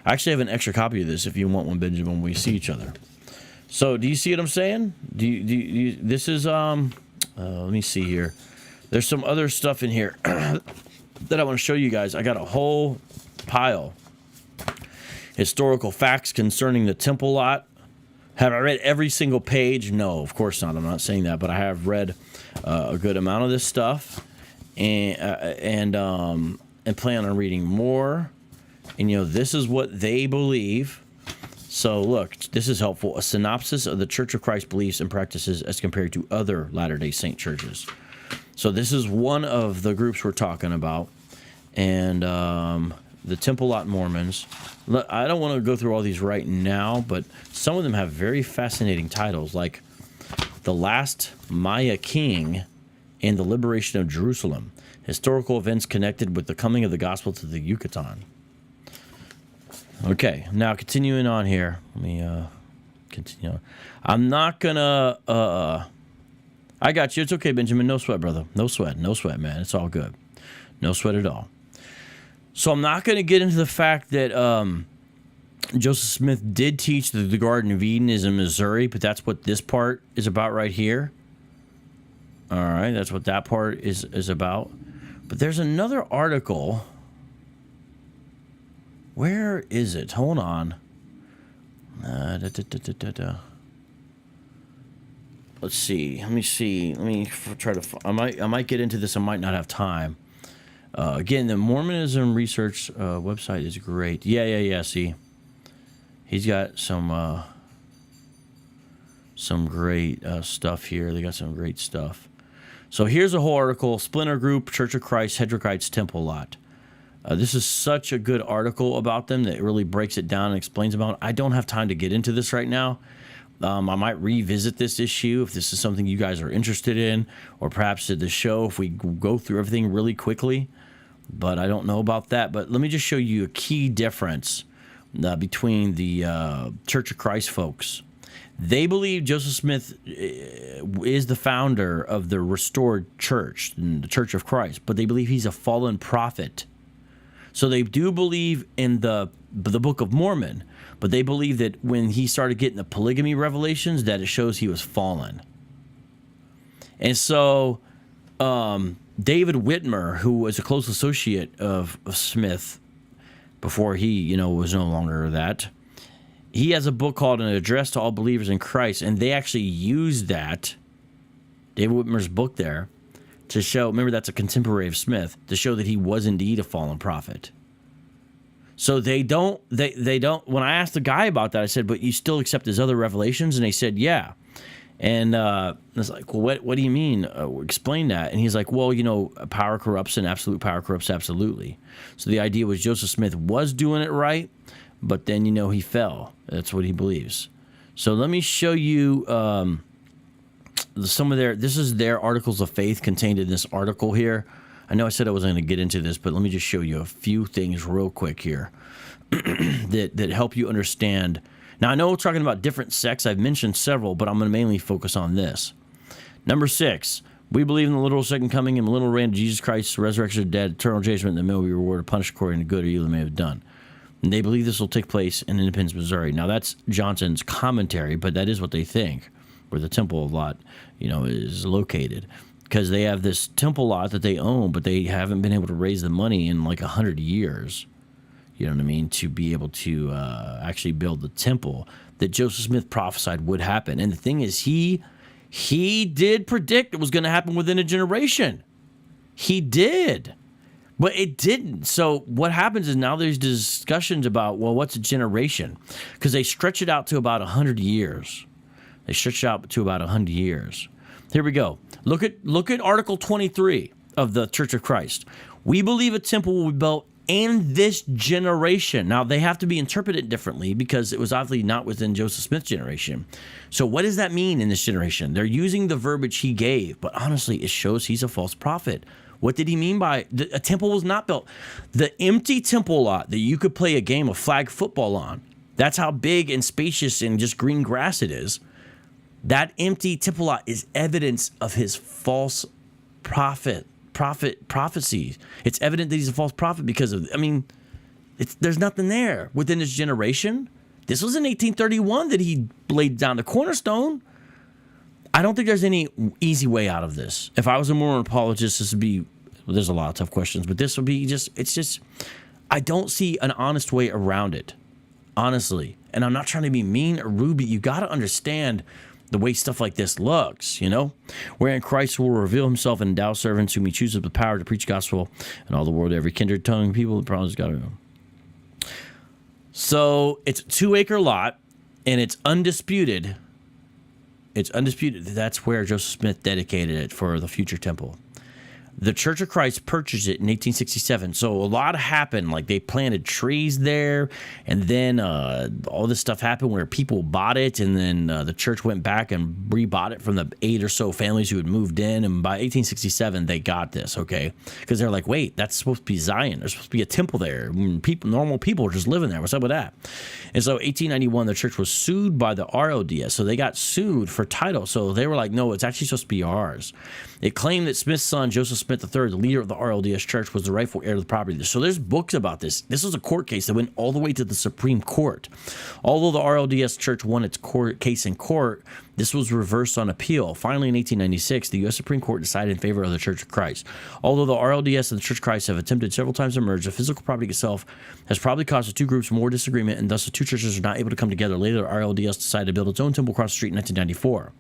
A: I actually have an extra copy of this if you want one, Benjamin, when we see each other. So do you see what I'm saying? This is, let me see here. There's some other stuff in here that I want to show you guys. I got a whole pile. Historical facts concerning the Temple Lot. Have I read every single page? No, of course not. I'm not saying that, but I have read a good amount of this stuff, and plan on reading more. And this is what they believe. So look, this is helpful. A synopsis of the Church of Christ beliefs and practices as compared to other Latter-day Saint churches. So this is one of the groups we're talking about, and the Temple Lot Mormons. I don't want to go through all these right now, but some of them have very fascinating titles, like The Last Maya King and the Liberation of Jerusalem, historical events connected with the coming of the gospel to the Yucatan. Okay, now continuing on here. Let me continue on. I'm not gonna... I got you. It's okay, Benjamin. No sweat, brother. No sweat. No sweat, man. It's all good. No sweat at all. So I'm not going to get into the fact that Joseph Smith did teach that the Garden of Eden is in Missouri, but that's what this part is about right here. All right, that's what that part is about. But there's another article. Where is it? Hold on. Let's see. Let me see. Let me try to... I might get into this. I might not have time. Again, the Mormonism Research website is great. Yeah. See, he's got some great stuff here. They got some great stuff. So here's a whole article: Splinter Group, Church of Christ, Hedrikites, Temple Lot. This is such a good article about them that really breaks it down and explains about it. I don't have time to get into this right now. I might revisit this issue if this is something you guys are interested in, or perhaps at the show if we go through everything really quickly. But I don't know about that. But let me just show you a key difference between the Church of Christ folks. They believe Joseph Smith is the founder of the restored church, the Church of Christ, but they believe he's a fallen prophet. So they do believe in the Book of Mormon, but they believe that when he started getting the polygamy revelations, that it shows he was fallen. And so David Whitmer, who was a close associate of Smith before he, was no longer that, he has a book called An Address to All Believers in Christ, and they actually use that, David Whitmer's book there, to show, remember that's a contemporary of Smith, to show that he was indeed a fallen prophet. So they don't, when I asked the guy about that, I said, but you still accept his other revelations? And they said, yeah. And I was like, well, what do you mean? Explain that. And he's like, well, power corrupts and absolute power corrupts absolutely. So the idea was Joseph Smith was doing it right, but then, he fell. That's what he believes. So let me show you some of this is their articles of faith contained in this article here. I know I said I wasn't going to get into this, but let me just show you a few things real quick here that help you understand. Now, I know we're talking about different sects. I've mentioned several, but I'm going to mainly focus on this. Number 6, we believe in the literal second coming and the literal reign of Jesus Christ, resurrection of the dead, eternal judgment, and the will be rewarded, punished according to good or evil they may have done. And they believe this will take place in Independence, Missouri. Now, that's Johnson's commentary, but that is what they think, where the temple lot, is located. Because they have this temple lot that they own, but they haven't been able to raise the money in like 100 years. You know what I mean? To be able to actually build the temple that Joseph Smith prophesied would happen. And the thing is, he did predict it was going to happen within a generation. He did. But it didn't. So what happens is now there's discussions about, well, what's a generation? Because they stretch it out to about 100 years. They stretch it out to about 100 years. Here we go. Look at Article 23 of the Church of Christ. We believe a temple will be built in this generation. Now, they have to be interpreted differently because it was obviously not within Joseph Smith's generation. So what does that mean in this generation? They're using the verbiage he gave, but honestly, it shows he's a false prophet. What did he mean by a temple was not built? The empty temple lot that you could play a game of flag football on, that's how big and spacious and just green grass it is. That empty temple lot is evidence of his false prophecies. It's evident that he's a false prophet because of, there's nothing there within his generation. This was in 1831 that he laid down the cornerstone. I don't think there's any easy way out of this. If I was a Mormon apologist, this would be, there's a lot of tough questions, but this would be I don't see an honest way around it, honestly. And I'm not trying to be mean or rude, but you got to understand the way stuff like this looks, wherein Christ will reveal himself and endow servants whom he chooses with the power to preach the gospel in all the world, every kindred, tongue, people. The problem is got to know. So it's a 2-acre lot, and it's undisputed. It's undisputed that that's where Joseph Smith dedicated it for the future temple. The Church of Christ purchased it in 1867. So a lot happened. Like they planted trees there, and then all this stuff happened where people bought it, and then the church went back and rebought it from the 8 or so families who had moved in. And by 1867, they got this, okay? Because they're like, wait, that's supposed to be Zion. There's supposed to be a temple there. Normal people are just living there. What's up with that? And so 1891, the church was sued by the RLDS. So they got sued for title. So they were like, no, it's actually supposed to be ours. It claimed that Smith's son, Joseph Smith III, the leader of the RLDS church, was the rightful heir to the property. So there's books about this. This was a court case that went all the way to the Supreme Court. Although the RLDS church won its case in court, this was reversed on appeal. Finally, in 1896, the U.S. Supreme Court decided in favor of the Church of Christ. Although the RLDS and the Church of Christ have attempted several times to merge, the physical property itself has probably caused the two groups more disagreement, and thus the two churches are not able to come together. Later, the RLDS decided to build its own temple across the street in 1994.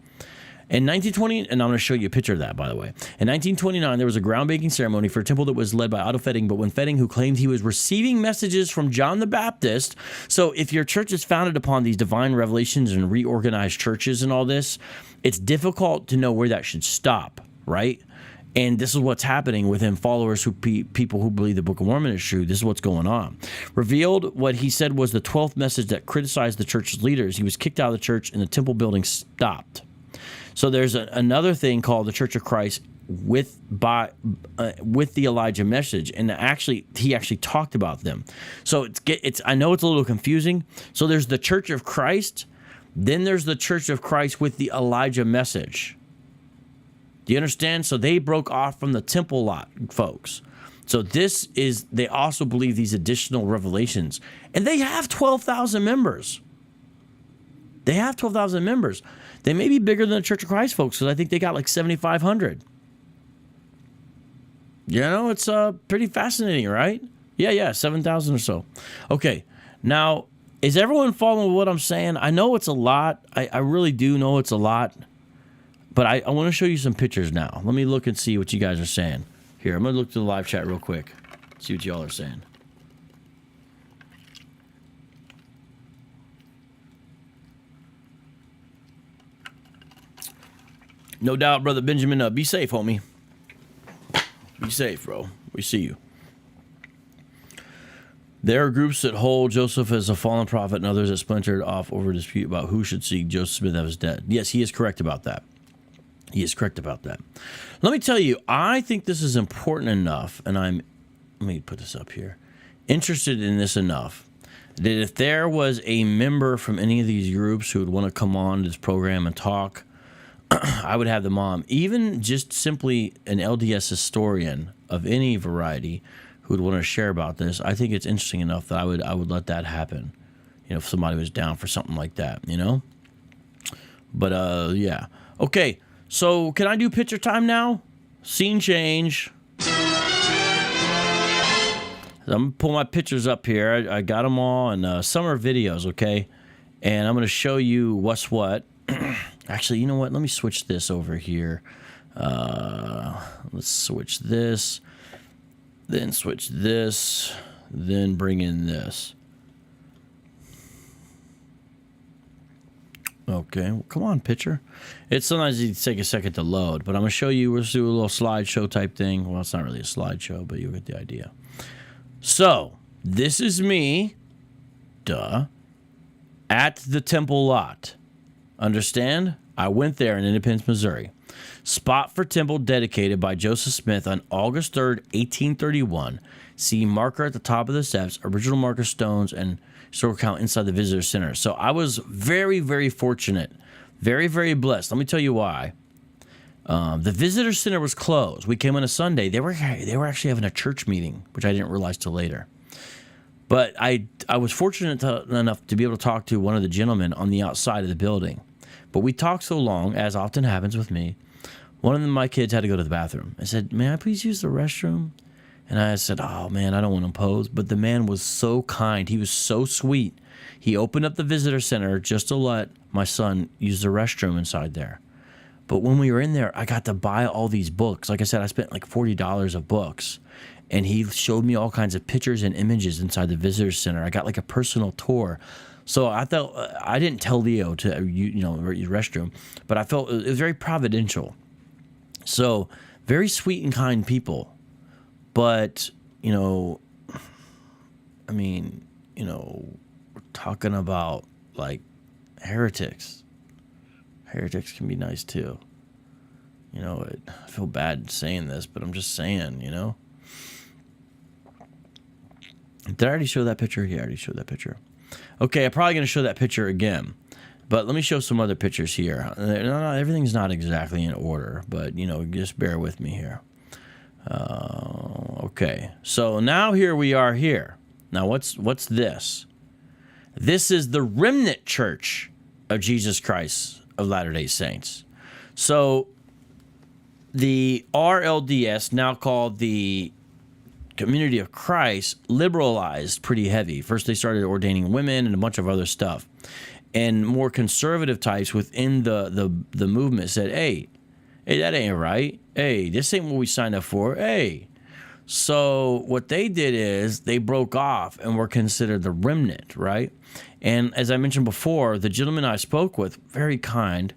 A: In 1920, and I'm going to show you a picture of that, by the way. In 1929, there was a groundbreaking ceremony for a temple that was led by Otto Fetting, but when Fetting, who claimed he was receiving messages from John the Baptist, so if your church is founded upon these divine revelations and reorganized churches and all this, it's difficult to know where that should stop, right? And this is what's happening with him, followers people who believe the Book of Mormon is true. This is what's going on. Revealed what he said was the 12th message that criticized the church's leaders. He was kicked out of the church and the temple building stopped. So there's another thing called the Church of Christ with the Elijah message, and he actually talked about them. So I know it's a little confusing. So there's the Church of Christ, then there's the Church of Christ with the Elijah message. Do you understand? So they broke off from the temple lot, folks. So they also believe these additional revelations, and they have 12,000 members. They have 12,000 members. They may be bigger than the Church of Christ, folks, because I think they got like 7,500. It's pretty fascinating, right? Yeah, 7,000 or so. Okay, now, is everyone following what I'm saying? I know it's a lot. I really do know it's a lot. But I want to show you some pictures now. Let me look and see what you guys are saying. Here, I'm going to look to the live chat real quick. See what y'all are saying. No doubt, Brother Benjamin. Be safe, homie. Be safe, bro. We see you. There are groups that hold Joseph as a fallen prophet and others that splintered off over a dispute about who should see Joseph Smith as dead. Yes, he is correct about that. He is correct about that. Let me tell you, I think this is important enough, and let me put this up here, interested in this enough, that if there was a member from any of these groups who would want to come on this program and talk, I would have them on. Even just simply an LDS historian of any variety who would want to share about this, I think it's interesting enough that I would let that happen. You know, if somebody was down for something like that, you know? But, yeah. Okay. So, can I do picture time now? Scene change. I'm going to pull my pictures up here. I got them all, and some are videos, okay? And I'm going to show you what's what. Actually, you know what? Let me switch this over here. Let's switch this. Then switch this. Then bring in this. Okay, well, come on, picture. It's sometimes it take a second to load, but I'm going to show you. We'll do a little slideshow type thing. Well, it's not really a slideshow, but you get the idea. So, this is me, at the temple lot. Understand? I went there in Independence, Missouri. Spot for temple dedicated by Joseph Smith on August 3rd, 1831. See marker at the top of the steps, original marker stones, and historical count inside the visitor center. So I was very, very fortunate, very, very blessed. Let me tell you why. The visitor center was closed. We came on a Sunday. They were actually having a church meeting, which I didn't realize till later. But I was fortunate enough to be able to talk to one of the gentlemen on the outside of the building. But we talked so long, as often happens with me. One of my kids had to go to the bathroom. I said, "May I please use the restroom?" And I said, "Oh, man, I don't want to impose." But the man was so kind. He was so sweet. He opened up the visitor center just to let my son use the restroom inside there. But when we were in there, I got to buy all these books. Like I said, I spent like $40 of books. And he showed me all kinds of pictures and images inside the visitor center. I got like a personal tour. So I thought, I didn't tell Leo to, use the restroom, but I felt it was very providential. So very sweet and kind people. But, we're talking about like heretics. Heretics can be nice too. I feel bad saying this, but I'm just saying, Did I already show that picture? Yeah, I already showed that picture. Okay, I'm probably going to show that picture again. But let me show some other pictures here. Everything's not exactly in order, but, just bear with me here. Okay, so now here we are here. Now, what's this? This is the Remnant Church of Jesus Christ of Latter-day Saints. So, the RLDS, now called the Community of Christ, liberalized pretty heavy. First, they started ordaining women and a bunch of other stuff. And more conservative types within the movement said, hey, that ain't right. Hey, this ain't what we signed up for. Hey. So what they did is they broke off and were considered the remnant, right? And as I mentioned before, the gentleman I spoke with, very kind,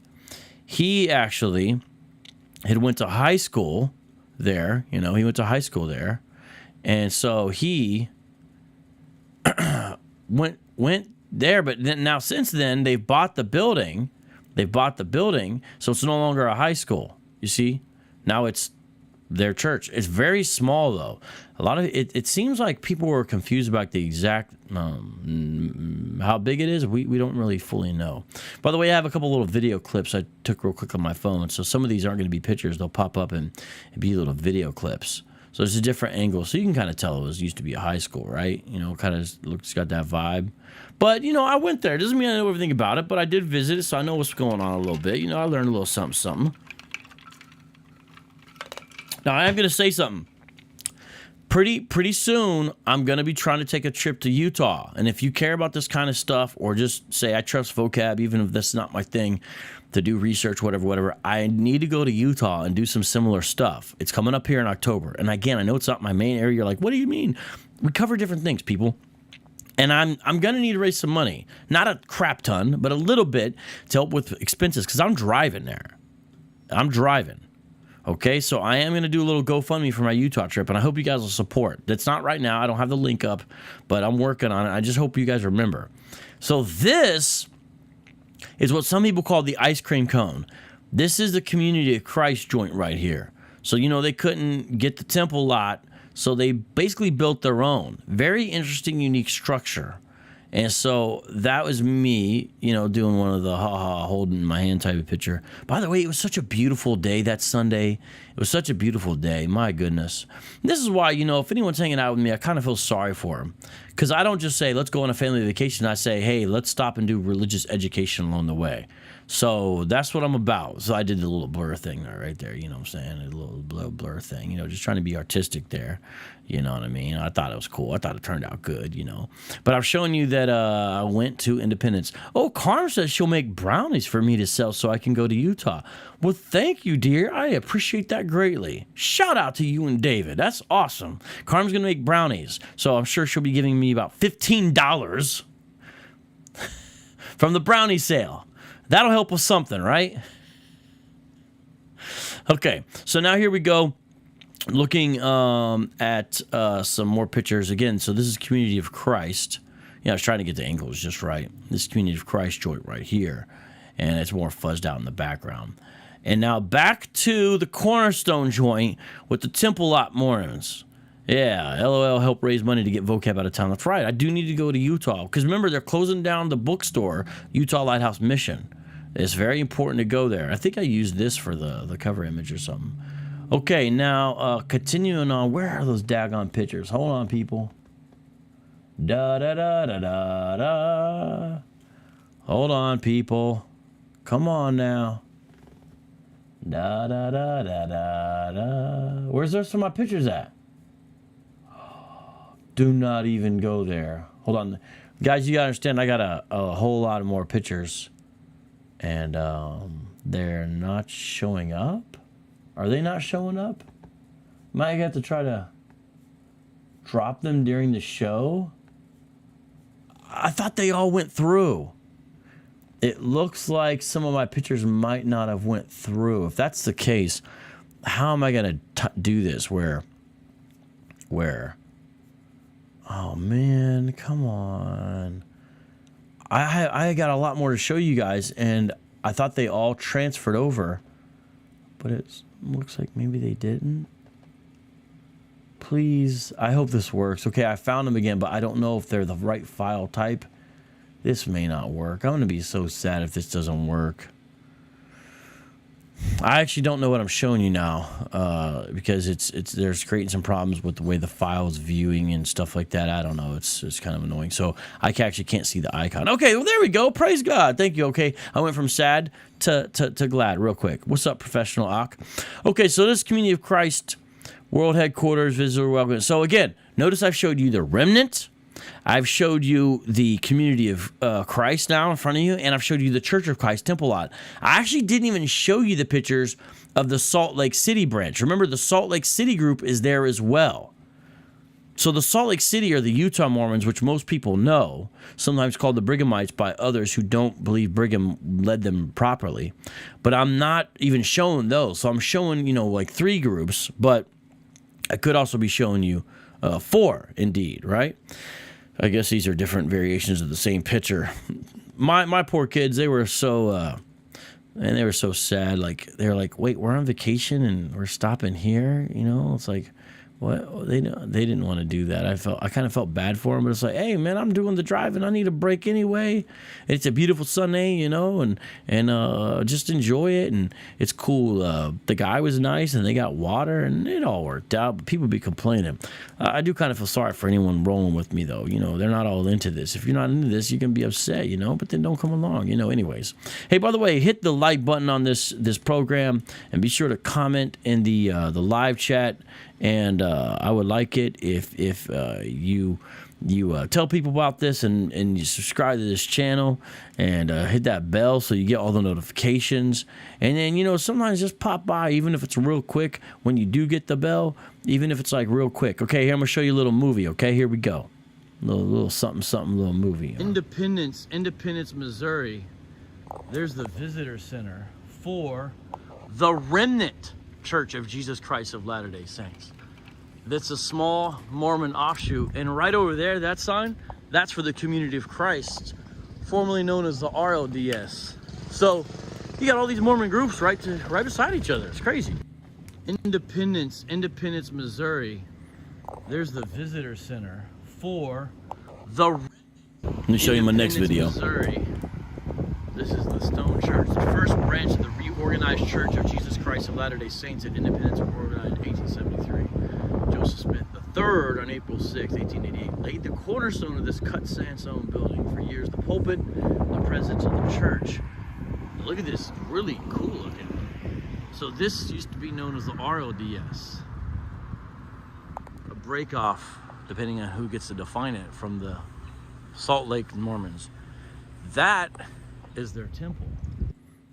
A: he actually had went to high school there. He went to high school there. And so he went there, but then now since then they've bought the building. So it's no longer a high school. You see, now it's their church. It's very small though. A lot of it seems like people were confused about the exact how big it is. We don't really fully know. By the way, I have a couple little video clips I took real quick on my phone. So some of these aren't going to be pictures. They'll pop up and be little video clips. So there's a different angle. So you can kind of tell it used to be a high school, right? Kind of looks, got that vibe. But, I went there. It doesn't mean I know everything about it, but I did visit it, so I know what's going on a little bit. I learned a little something. Now, I am going to say something. Pretty soon, I'm going to be trying to take a trip to Utah. And if you care about this kind of stuff, or just say, I trust Vocab, even if that's not my thing, to do research, whatever, I need to go to Utah and do some similar stuff. It's coming up here in October. And again, I know it's not my main area. You're like, what do you mean? We cover different things, people. And I'm going to need to raise some money. Not a crap ton, but a little bit to help with expenses, because I'm driving there. Okay, so I am going to do a little GoFundMe for my Utah trip, and I hope you guys will support. That's not right now. I don't have the link up, but I'm working on it. I just hope you guys remember. So this is what some people call the ice cream cone. This is the Community of Christ joint right here. So, you know, they couldn't get the temple lot, so they basically built their own. Very interesting, unique structure. And so that was me, you know, doing one of the holding my hand type of picture. By the way, it was such a beautiful day that Sunday. It was such a beautiful day. My goodness. And this is why, you know, if anyone's hanging out with me, I kind of feel sorry for them. Because I don't just say, let's go on a family vacation. I say, hey, let's stop and do religious education along the way. So that's what I'm about. So I did the little blur thing right there, you know what I'm saying? A little blur thing, you know, just trying to be artistic there. You know what I mean? I thought it was cool. I thought it turned out good, you know. But I'm showing you that I went to Independence. Oh, Carm says she'll make brownies for me to sell so I can go to Utah. Well, thank you, dear. I appreciate that greatly. Shout out to you and David. That's awesome. Carm's going to make brownies. So I'm sure she'll be giving me about $15 from the brownie sale. That'll help with something, right? Okay, so now here we go. Looking at some more pictures. Again, so this is Community of Christ. Yeah, I was trying to get the angles just right. This Community of Christ joint right here. And it's more fuzzed out in the background. And now back to the Cornerstone joint with the Temple Lot Mormons. Yeah, LOL help raise money to get Vocab out of town. That's right. I do need to go to Utah. Because remember, they're closing down the bookstore, Utah Lighthouse Mission. It's very important to go there. I think I used this for the cover image or something. Okay, now continuing on. Where are those daggone pictures? Hold on, people. Da-da-da-da-da-da. Hold on, people. Come on now. Da-da-da-da-da-da. Where's the rest of my pictures at? Do not even go there. Hold on. Guys, you gotta understand, I got a whole lot of more pictures. And they're not showing up? Are they not showing up? Might have to try to drop them during the show. I thought they all went through. It looks like some of my pictures might not have went through. If that's the case, how am I going to do this? Where? Oh, man, come on. I got a lot more to show you guys, and I thought they all transferred over, but it looks like maybe they didn't. Please, I hope this works. Okay, I found them again, but I don't know if they're the right file type. This may not work. I'm going to be so sad if this doesn't work. I actually don't know what I'm showing you now because there's creating some problems with the way the file is viewing and stuff like that. I don't know. It's kind of annoying. So I actually can't see the icon. Okay, well, there we go. Praise God. Thank you. Okay, I went from sad to glad real quick. What's up, Professional Ock? Okay, so this Community of Christ World Headquarters, visitor welcome. So again, notice I've showed you the remnant. I've showed you the Community of Christ now in front of you, and I've showed you the Church of Christ Temple Lot. I actually didn't even show you the pictures of the Salt Lake City branch. Remember, the Salt Lake City group is there as well. So the Salt Lake City are the Utah Mormons, which most people know, sometimes called the Brighamites by others who don't believe Brigham led them properly. But I'm not even showing those. So I'm showing, you know, like 3 groups, but I could also be showing you 4, indeed, right? I guess these are different variations of the same picture. My poor kids, they were so sad. Like, they were like, wait, we're on vacation and we're stopping here? You know, it's like, what? They didn't want to do that. I kind of felt bad for them, but it's like, hey, man, I'm doing the driving. I need a break anyway. It's a beautiful Sunday, you know, and just enjoy it. And it's cool. The guy was nice, and they got water, and it all worked out. But people be complaining. I do kind of feel sorry for anyone rolling with me, though. You know, they're not all into this. If you're not into this, you can be upset, you know, but then don't come along, you know, anyways. Hey, by the way, hit the like button on this program, and be sure to comment in the live chat. And I would like it if you tell people about this and you subscribe to this channel and hit that bell so you get all the notifications. And then, you know, sometimes just pop by, even if it's real quick when you do get the bell, even if it's like real quick. Okay, here I'm going to show you a little movie, okay? Here we go. Little something, little movie. Independence, Missouri. There's the visitor center for the Remnant Church of Jesus Christ of Latter-day Saints. That's a small Mormon offshoot, and right over there, that sign, that's for the Community of Christ, formerly known as the RLDS. So You got all these Mormon groups right beside each other. It's crazy. Independence, Missouri. There's the visitor center for the. Let me show you my next video. Missouri. This is the Stone Church, the first branch of the reorganized Church of Jesus Christ of Latter-day Saints at Independence, were organized in 1873. Joseph Smith III, on April 6, 1888, laid the cornerstone of this cut sandstone building. For years, the pulpit, the presence of the church. Look at this, really cool looking. So this used to be known as the RLDS. A break off, depending on who gets to define it, from the Salt Lake Mormons. That is their temple.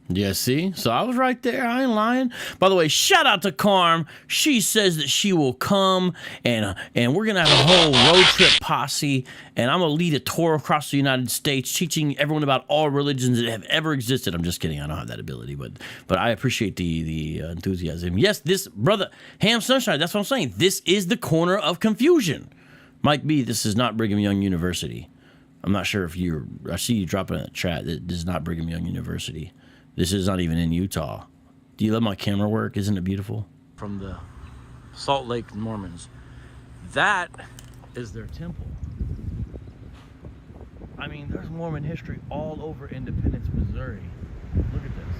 A: Yeah, see? So I was right there. I ain't lying. By the way, shout out to Carm. She says that she will come, and we're going to have a whole road trip posse, and I'm going to lead a tour across the United States, teaching everyone about all religions that have ever existed. I'm just kidding. I don't have that ability, but I appreciate the enthusiasm. Yes, this, brother, Ham Sunshine, that's what I'm saying. This is the corner of confusion. Mike B., this is not Brigham Young University. I'm not sure if I see you dropping in the chat that this is not Brigham Young University. This is not even in Utah. Do you love my camera work? Isn't it beautiful? From the Salt Lake Mormons. That is their temple. I mean, there's Mormon history all over Independence, Missouri. Look at this.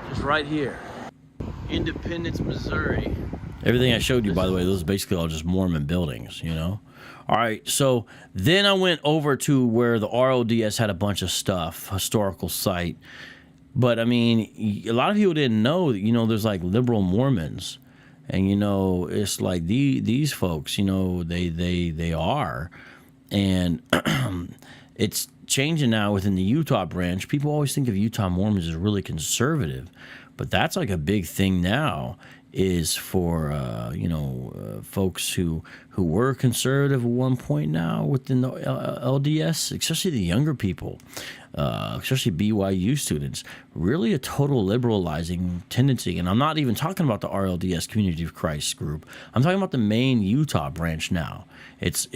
A: Just right here. Independence, Missouri. Everything I showed you, by the way, those are basically all just Mormon buildings, you know? All right, so then I went over to where the RODS had a bunch of stuff, historical site. But, I mean, a lot of people didn't know that, you know, there's like liberal Mormons. And, you know, it's like these folks, you know, they are. And it's changing now within the Utah branch. People always think of Utah Mormons as really conservative. But that's like a big thing now, is for folks who were conservative at one point now within the LDS, especially the younger people, especially BYU students, really a total liberalizing tendency. And I'm not even talking about the RLDS Community of Christ group. I'm talking about the main Utah branch now. It's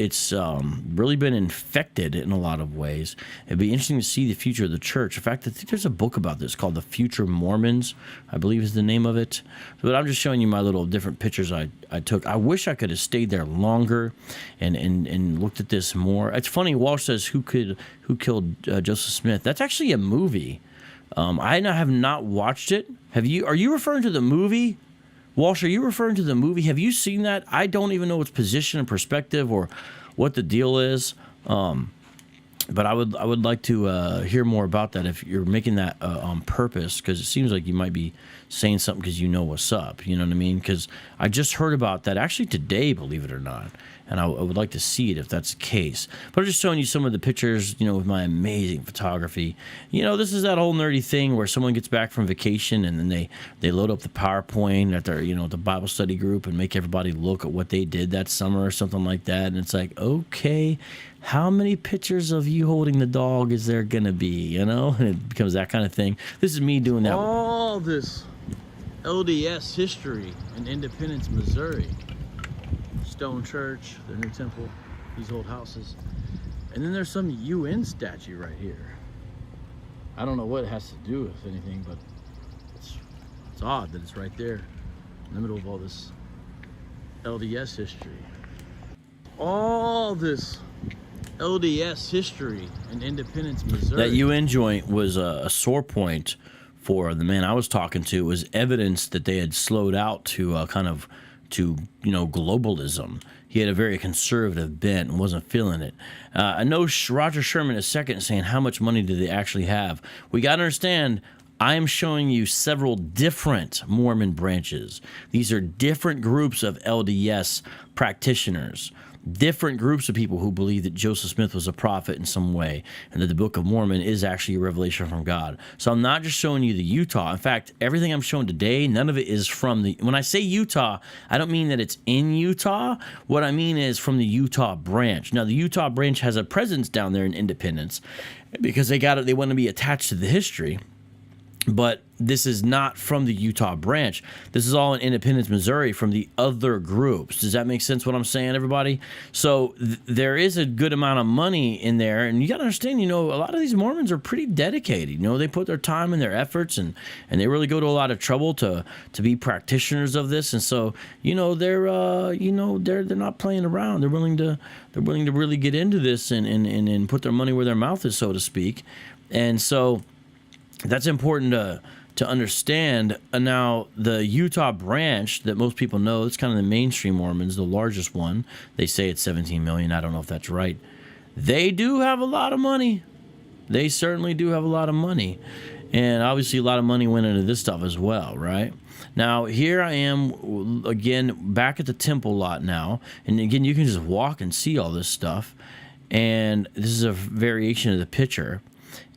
A: really been infected in a lot of ways. It'd be interesting to see the future of the church. In fact, I think there's a book about this called The Future Mormons, I believe is the name of it. But I'm just showing you my little different pictures I took. I wish I could have stayed there longer and looked at this more. It's funny, Walsh says, who killed Joseph Smith? That's actually a movie. I have not watched it. Have you? Are you referring to the movie? Walsh, are you referring to the movie? Have you seen that? I don't even know its position and perspective or what the deal is. But I would like to hear more about that if you're making that on purpose, because it seems like you might be saying something because you know what's up. You know what I mean? Because I just heard about that actually today, believe it or not. And I would like to see it if that's the case. But I'm just showing you some of the pictures, you know, with my amazing photography. You know, this is that whole nerdy thing where someone gets back from vacation and then they load up the PowerPoint at their, you know, the Bible study group and make everybody look at what they did that summer or something like that. And it's like, okay, how many pictures of you holding the dog is there going to be, you know? And it becomes that kind of thing. This is me doing that. All this LDS history in Independence, Missouri. Stone Church, their new temple, these old houses. And then there's some UN statue right here. I don't know what it has to do with anything, but it's odd that it's right there in the middle of all this LDS history. All this LDS history in Independence, Missouri. That UN joint was a sore point for the man I was talking to. It was evidence that they had slowed out to globalism. He had a very conservative bent and wasn't feeling it. I know Roger Sherman is second saying, how much money do they actually have? We got to understand, I am showing you several different Mormon branches. These are different groups of LDS practitioners. Different groups of people who believe that Joseph Smith was a prophet in some way and that the Book of Mormon is actually a revelation from God. So I'm not just showing you the Utah. In fact, everything I'm showing today, none of it is from the... When I say Utah, I don't mean that it's in Utah. What I mean is from the Utah branch. Now, the Utah branch has a presence down there in Independence because they want to be attached to the history. But this is not from the Utah branch. This is all in Independence, Missouri from the other groups. Does that make sense what I'm saying, everybody? So there is a good amount of money in there. And you got to understand, a lot of these Mormons are pretty dedicated. They put their time and their efforts and they really go to a lot of trouble to be practitioners of this. And so, they're not playing around. They're willing to really get into this and put their money where their mouth is, so to speak. And so that's important to understand. Now, the Utah branch that most people know, it's kind of the mainstream Mormons, the largest one. They say it's 17 million. I don't know if that's right. They do have a lot of money. They certainly do have a lot of money. And obviously a lot of money went into this stuff as well, right? Now, here I am, again, back at the temple lot now. And again, you can just walk and see all this stuff. And this is a variation of the picture.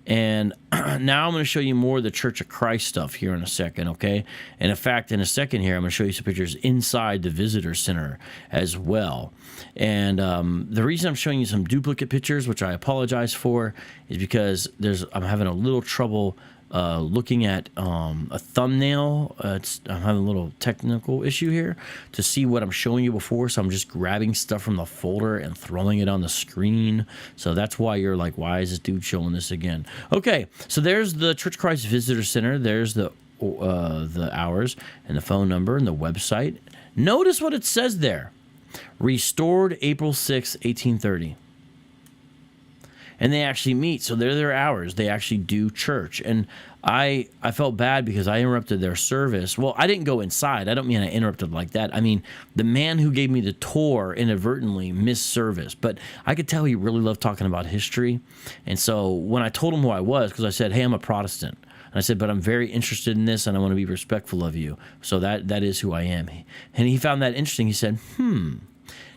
A: And now I'm going to show you more of the Church of Christ stuff here in a second, okay? And in fact, in a second here, I'm going to show you some pictures inside the visitor center as well. And the reason I'm showing you some duplicate pictures, which I apologize for, is because I'm having a little trouble looking at a thumbnail. I'm having a little technical issue here to see what I'm showing you before, so I'm just grabbing stuff from the folder and throwing it on the screen. So that's why you're like, why is this dude showing this again? Okay, so there's the Church of Christ Visitor Center. There's the hours and the phone number and the website. Notice what it says there. Restored April 6, 1830. And they actually meet, so they're their hours. They actually do church. And I felt bad because I interrupted their service. Well, I didn't go inside. I don't mean I interrupted like that. I mean, the man who gave me the tour inadvertently missed service. But I could tell he really loved talking about history. And so when I told him who I was, because I said, hey, I'm a Protestant. And I said, but I'm very interested in this, and I want to be respectful of you. So that is who I am. And he found that interesting. He said,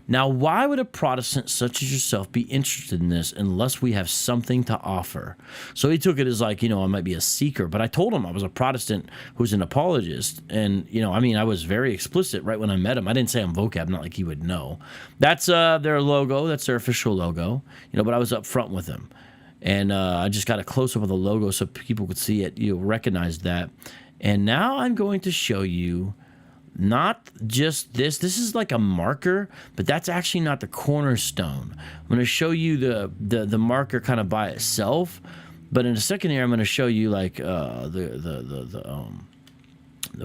A: now, why would a Protestant such as yourself be interested in this unless we have something to offer? So he took it as like, I might be a seeker. But I told him I was a Protestant who's an apologist. And, I was very explicit right when I met him. I didn't say I'm Vocab, not like he would know. That's their logo. That's their official logo. But I was up front with him. And I just got a close-up of the logo so people could see it, recognize that. And now I'm going to show you not just this. This is like a marker, but that's actually not the cornerstone. I'm going to show you the marker kind of by itself, but in a second here, I'm going to show you like the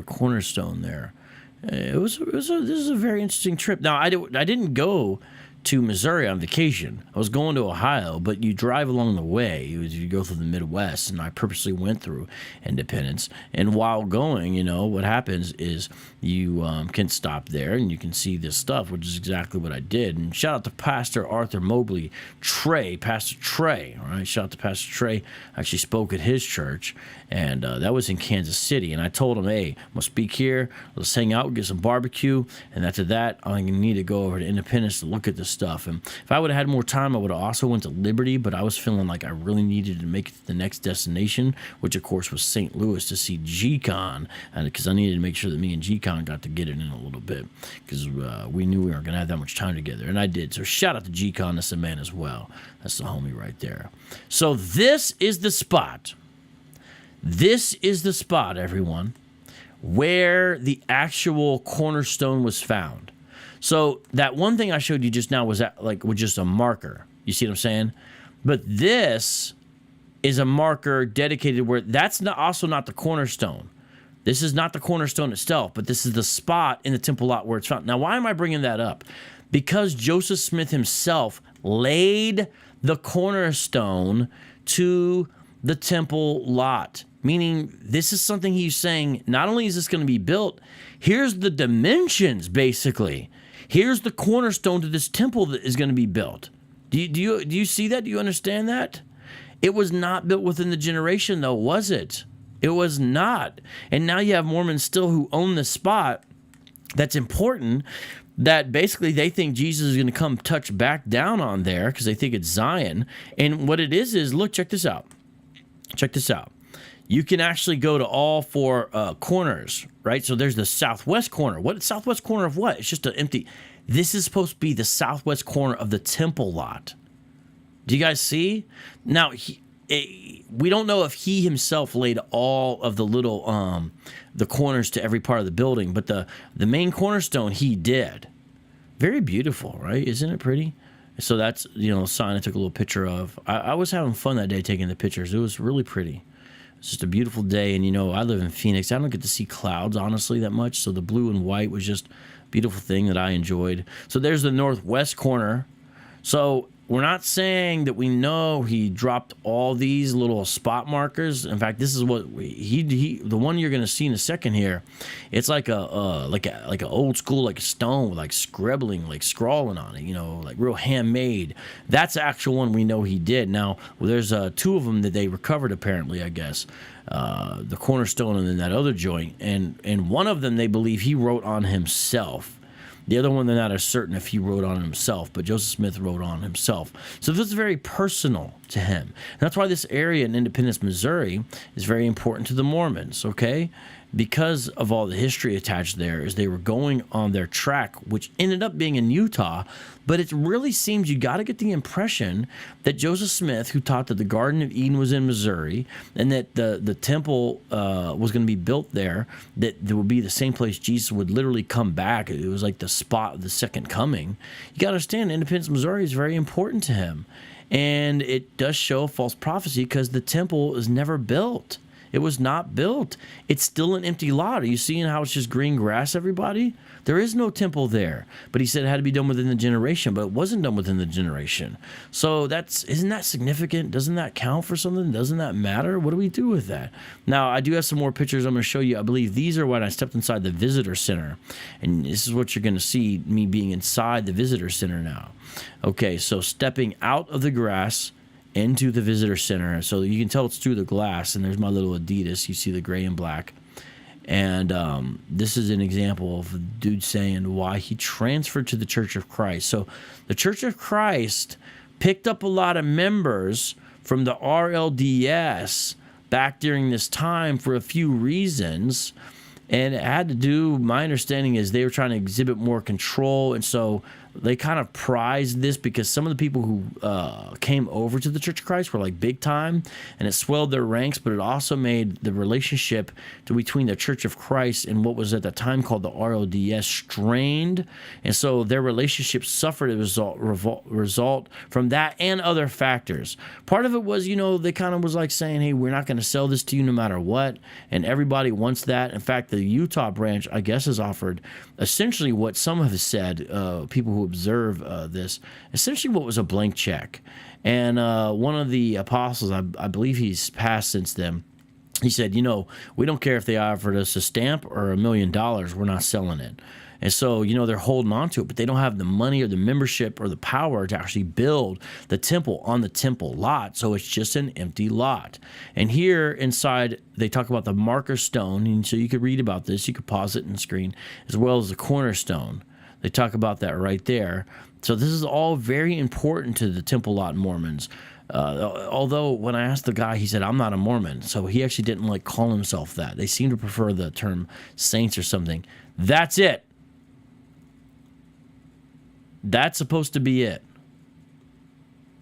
A: cornerstone there. This is a very interesting trip. Now I didn't go to Missouri on vacation. I was going to Ohio, but you drive along the way. You go through the Midwest, and I purposely went through Independence. And while going, what happens is you can stop there, and you can see this stuff, which is exactly what I did. And shout out to Pastor Arthur Mobley, Pastor Trey. All right, shout out to Pastor Trey. I actually spoke at his church, and that was in Kansas City. And I told him, hey, I'm gonna speak here. Let's hang out, get some barbecue, and after that, I need to go over to Independence to look at this stuff. And if I would have had more time, I would have also went to Liberty, but I was feeling like I really needed to make it to the next destination, which of course was St. Louis, to see G-Con, because I needed to make sure that me and G-Con got to get it in a little bit, because we knew we weren't going to have that much time together, and I did. So shout out to G-Con, that's the man as well. That's the homie right there. So this is the spot. This is the spot, everyone, where the actual cornerstone was found. So that one thing I showed you just now was just a marker. You see what I'm saying? But this is a marker dedicated where that's also not the cornerstone. This is not the cornerstone itself, but this is the spot in the temple lot where it's found. Now, why am I bringing that up? Because Joseph Smith himself laid the cornerstone to the temple lot. Meaning, this is something he's saying, not only is this going to be built, here's the dimensions, basically. Here's the cornerstone to this temple that is going to be built. Do you see that? Do you understand that? It was not built within the generation, though, was it? It was not. And now you have Mormons still who own the spot that's important, that basically they think Jesus is going to come touch back down on there because they think it's Zion. And what it is, look, check this out. Check this out. You can actually go to all four corners, right? So there's the southwest corner. What southwest corner of what? It's just an empty. This is supposed to be the southwest corner of the temple lot. Do you guys see? Now, we don't know if he himself laid all of the little the corners to every part of the building, but the main cornerstone he did. Very beautiful, right? Isn't it pretty? So that's, a sign I took a little picture of. I was having fun that day taking the pictures. It was really pretty. It's just a beautiful day, and I live in Phoenix. I don't get to see clouds, honestly, that much, so the blue and white was just a beautiful thing that I enjoyed. So there's the northwest corner. So we're not saying that we know he dropped all these little spot markers. In fact, this is what the one you're going to see in a second here. It's like a old school, like a stone, like scribbling, like scrawling on it, like real handmade. That's the actual one we know he did. Now, there's two of them that they recovered, apparently, I guess. The cornerstone and then that other joint. And one of them they believe he wrote on himself. The other one, they're not as certain if he wrote on himself, but Joseph Smith wrote on himself. So this is very personal to him. And that's why this area in Independence, Missouri is very important to the Mormons, okay? Because of all the history attached there, as they were going on their track, which ended up being in Utah. But it really seems you got to get the impression that Joseph Smith, who taught that the Garden of Eden was in Missouri and that the temple was going to be built there, that there would be the same place Jesus would literally come back. It was like the spot of the second coming. You got to understand, Independence, Missouri is very important to him. And it does show false prophecy because the temple is never built. It was not built. It's still an empty lot. Are you seeing how it's just green grass, everybody? There is no temple there. But he said it had to be done within the generation, but it wasn't done within the generation. So isn't that significant? Doesn't that count for something? Doesn't that matter? What do we do with that? Now, I do have some more pictures I'm going to show you. I believe these are when I stepped inside the visitor center. And this is what you're going to see, me being inside the visitor center now. Okay, so stepping out of the grass into the visitor center, so you can tell it's through the glass, and there's my little Adidas. You see the gray and black, and this is an example of a dude saying why he transferred to the Church of Christ. So the Church of Christ picked up a lot of members from the RLDS back during this time for a few reasons, and it had to do, my understanding is they were trying to exhibit more control, and so they kind of prized this because some of the people who came over to the Church of Christ were like big time, and it swelled their ranks, but it also made the relationship between the Church of Christ and what was at the time called the RLDS strained, and so their relationship suffered as a result from that and other factors. Part of it was, they kind of was like saying, hey, we're not going to sell this to you no matter what, and everybody wants that. In fact, the Utah branch, I guess, has offered essentially what some have said, people who observe this, essentially what was a blank check. And one of the apostles, I believe he's passed since then, he said, we don't care if they offered us a stamp or $1 million, we're not selling it. And so, they're holding on to it, but they don't have the money or the membership or the power to actually build the temple on the temple lot. So it's just an empty lot. And here inside, they talk about the marker stone. And so you could read about this. You could pause it in the screen, as well as the cornerstone. They talk about that right there. So this is all very important to the temple lot Mormons. Although when I asked the guy, he said, I'm not a Mormon. So he actually didn't call himself that. They seem to prefer the term saints or something. That's it. That's supposed to be it.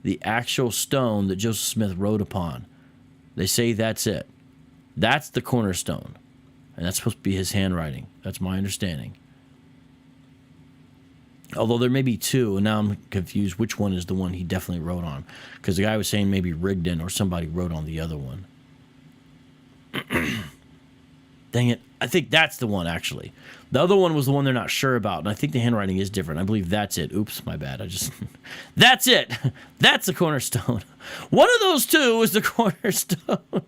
A: The actual stone that Joseph Smith wrote upon. They say that's it. That's the cornerstone. And that's supposed to be his handwriting. That's my understanding. Although there may be two, and now I'm confused which one is the one he definitely wrote on. Because the guy was saying maybe Rigdon or somebody wrote on the other one. Dang it. I think that's the one, actually. The other one was the one they're not sure about, and I think the handwriting is different. I believe that's it. Oops, my bad. That's it. That's the cornerstone. One of those two is the cornerstone.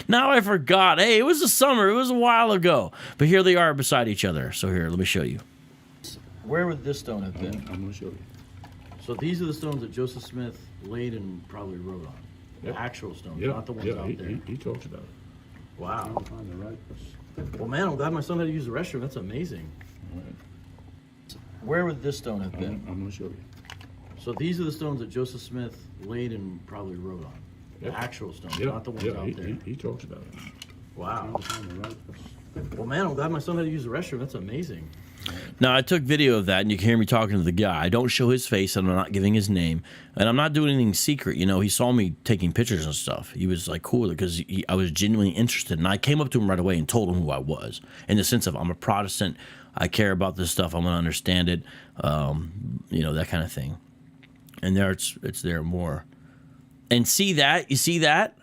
A: Now I forgot. Hey, it was the summer. It was a while ago. But here they are beside each other. So here, let me show you. Where would this stone have been?
B: I'm going to show you.
A: So these are the stones that Joseph Smith laid and probably wrote on.
B: Yep.
A: The actual stones,
B: Yep.
A: not the ones out there.
B: He talks about it.
A: Wow.
B: I'll find the right.
A: Well, man, I'm glad my son had to use the restroom. That's amazing.
B: All right.
A: Where would this stone have been?
B: I'm going to show you.
A: So these are the stones that Joseph Smith laid and probably wrote on.
B: Yep.
A: The actual stones,
B: Yep.
A: not the ones out there.
B: He talks about it.
A: Wow.
B: I'll find the right.
A: Well, man, I'm glad my son had to use the restroom. That's amazing. Now, I took video of that, and you can hear me talking to the guy. I don't show his face, and I'm not giving his name. And I'm not doing anything secret. You know, he saw me taking pictures and stuff. He was, like, cool because I was genuinely interested. And I came up to him right away and told him who I was, in the sense of I'm a Protestant. I care about this stuff. I'm going to understand it, you know, that kind of thing. And there it's there more. And see that? You see that?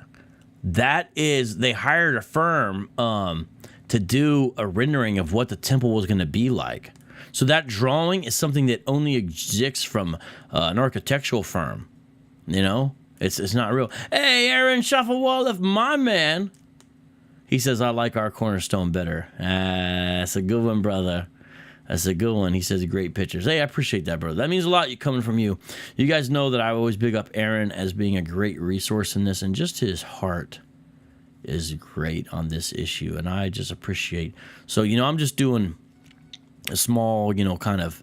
A: That is, they hired a firm to do a rendering of what the temple was going to be like. So that drawing is something that only exists from an architectural firm. You know, it's not real. Hey, Aaron Shufflewall, my man. He says, I like our cornerstone better. That's a good one, brother. That's a good one. He says, great pictures. Hey, I appreciate that, brother. That means a lot coming from you. You guys know that I always big up Aaron as being a great resource in this, and just his heart is great on this issue, and I just appreciate. So, you know, I'm just doing a small, you know, kind of,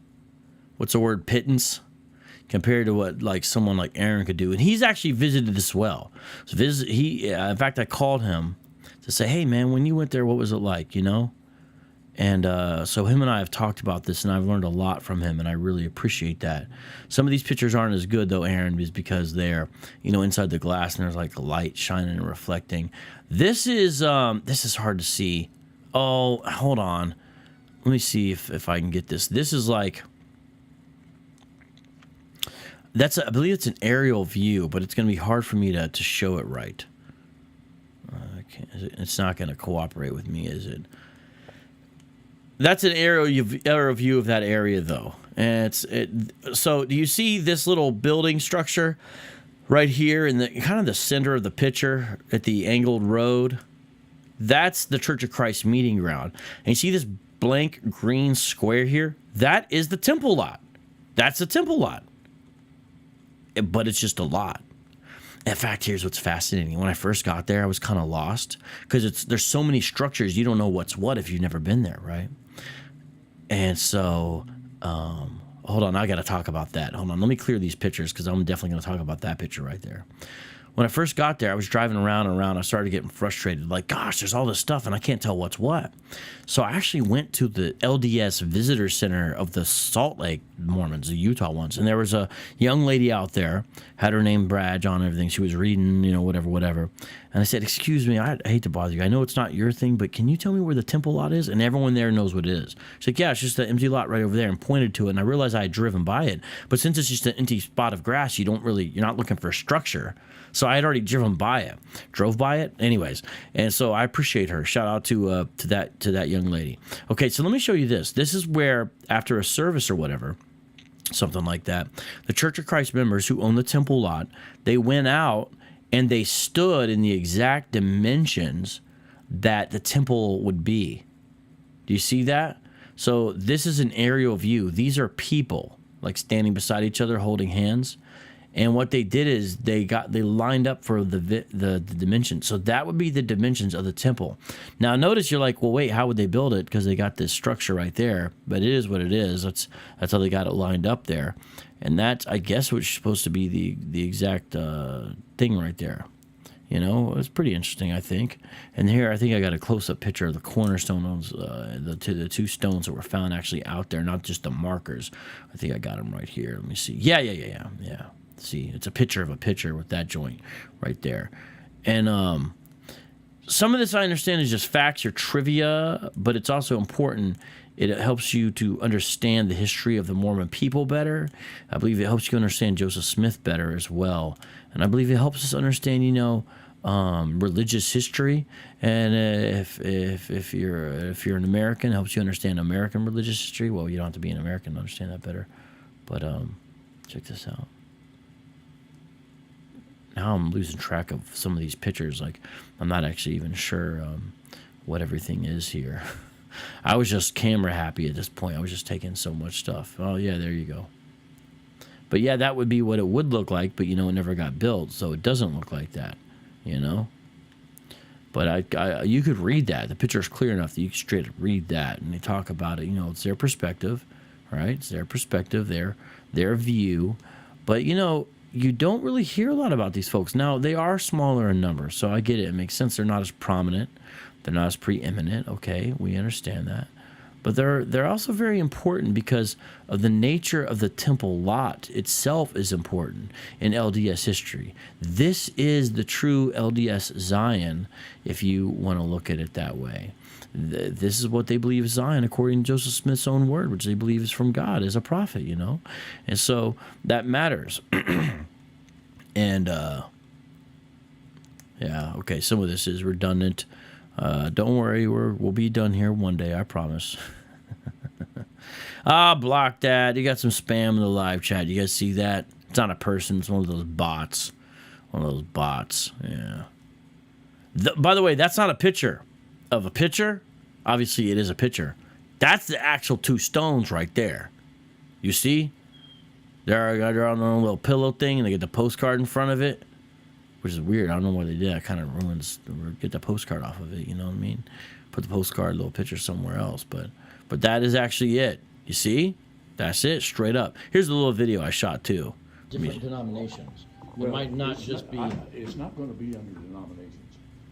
A: what's the word, pittance, compared to what like someone like Aaron could do. And he's actually visited as well. So in fact, I called him to say, hey man, when you went there, what was it like, you know? And so him and I have talked about this, and I've learned a lot from him, and I really appreciate that. Some of these pictures aren't as good, though, Aaron, is because they're, you know, inside the glass, and there's like light shining and reflecting. This is hard to see. Oh, hold on. Let me see if I can get this. This is like, I believe it's an aerial view, but it's going to be hard for me to show it right. It's not going to cooperate with me, is it? That's an aerial view of that area, though. And so do you see this little building structure right here in the kind of the center of the picture at the angled road? That's the Church of Christ meeting ground. And you see this blank green square here? That is the temple lot. That's the temple lot. But it's just a lot. In fact, here's what's fascinating. When I first got there, I was kind of lost because there's so many structures, you don't know what's what if you've never been there, right? And so, hold on, I got to talk about that. Hold on, let me clear these pictures because I'm definitely going to talk about that picture right there. When I first got there, I was driving around and around. I started getting frustrated. Like, gosh, there's all this stuff, and I can't tell what's what. So I actually went to the LDS Visitor Center of the Salt Lake Mormons, the Utah ones. And there was a young lady out there, had her name Brad on everything. She was reading, you know, whatever. And I said, excuse me, I hate to bother you. I know it's not your thing, but can you tell me where the temple lot is? And everyone there knows what it is. She's like, yeah, it's just an empty lot right over there, and pointed to it. And I realized I had driven by it. But since it's just an empty spot of grass, you're not looking for a structure. So I had already drove by it anyways. And so I appreciate her. Shout out to that young lady. Okay, so let me show you this. This is where, after a service or whatever, something like that, the Church of Christ members who own the temple lot, they went out and they stood in the exact dimensions that the temple would be. Do you see that? So this is an aerial view. These are people like standing beside each other holding hands. And what they did is they lined up for the dimensions. So that would be the dimensions of the temple. Now notice you're like, well, wait, how would they build it? Because they got this structure right there. But it is what it is. That's how they got it lined up there. And that's, I guess, what's supposed to be the exact thing right there. You know, it's pretty interesting, I think. And here, I think I got a close-up picture of the cornerstones, the two stones that were found actually out there, not just the markers. I think I got them right here. Let me see. Yeah. See, it's a picture of a picture with that joint right there. And some of this I understand is just facts or trivia, but it's also important. It helps you to understand the history of the Mormon people better. I believe it helps you understand Joseph Smith better as well. And I believe it helps us understand, you know, religious history. And if you're an American, it helps you understand American religious history. Well, you don't have to be an American to understand that better. But check this out. Now I'm losing track of some of these pictures. Like, I'm not actually even sure what everything is here. I was just camera happy at this point. I was just taking so much stuff. Oh, yeah, there you go. But, yeah, that would be what it would look like, but, you know, it never got built, so it doesn't look like that, you know? But you could read that. The picture is clear enough that you can straight up read that, and they talk about it. You know, it's their perspective, right? It's their perspective, their view. But, you know, you don't really hear a lot about these folks. Now, they are smaller in number, so I get it. It makes sense. They're not as prominent. They're not as preeminent. Okay, we understand that. but they're also very important because of the nature of the temple lot itself is important in LDS history. This is the true LDS Zion, if you want to look at it that way. This is what they believe is Zion according to Joseph Smith's own word, which they believe is from God as a prophet, you know? And so that matters. And, yeah, okay, some of this is redundant. Don't worry, we'll be done here one day, I promise. Block that. You got some spam in the live chat. You guys see that? It's not a person. It's one of those bots. One of those bots, yeah. By the way, that's not a picture of a picture. Obviously, it is a picture. That's the actual two stones right there. You see? They're on a little pillow thing, and they get the postcard in front of it, which is weird. I don't know why they did that. Kind of ruins. Get the postcard off of it. You know what I mean? Put the postcard, little picture somewhere else. But that is actually it. You see? That's it, straight up. Here's a little video I shot too. Different denominations. It might not just be.
B: It's not going to be under denominations.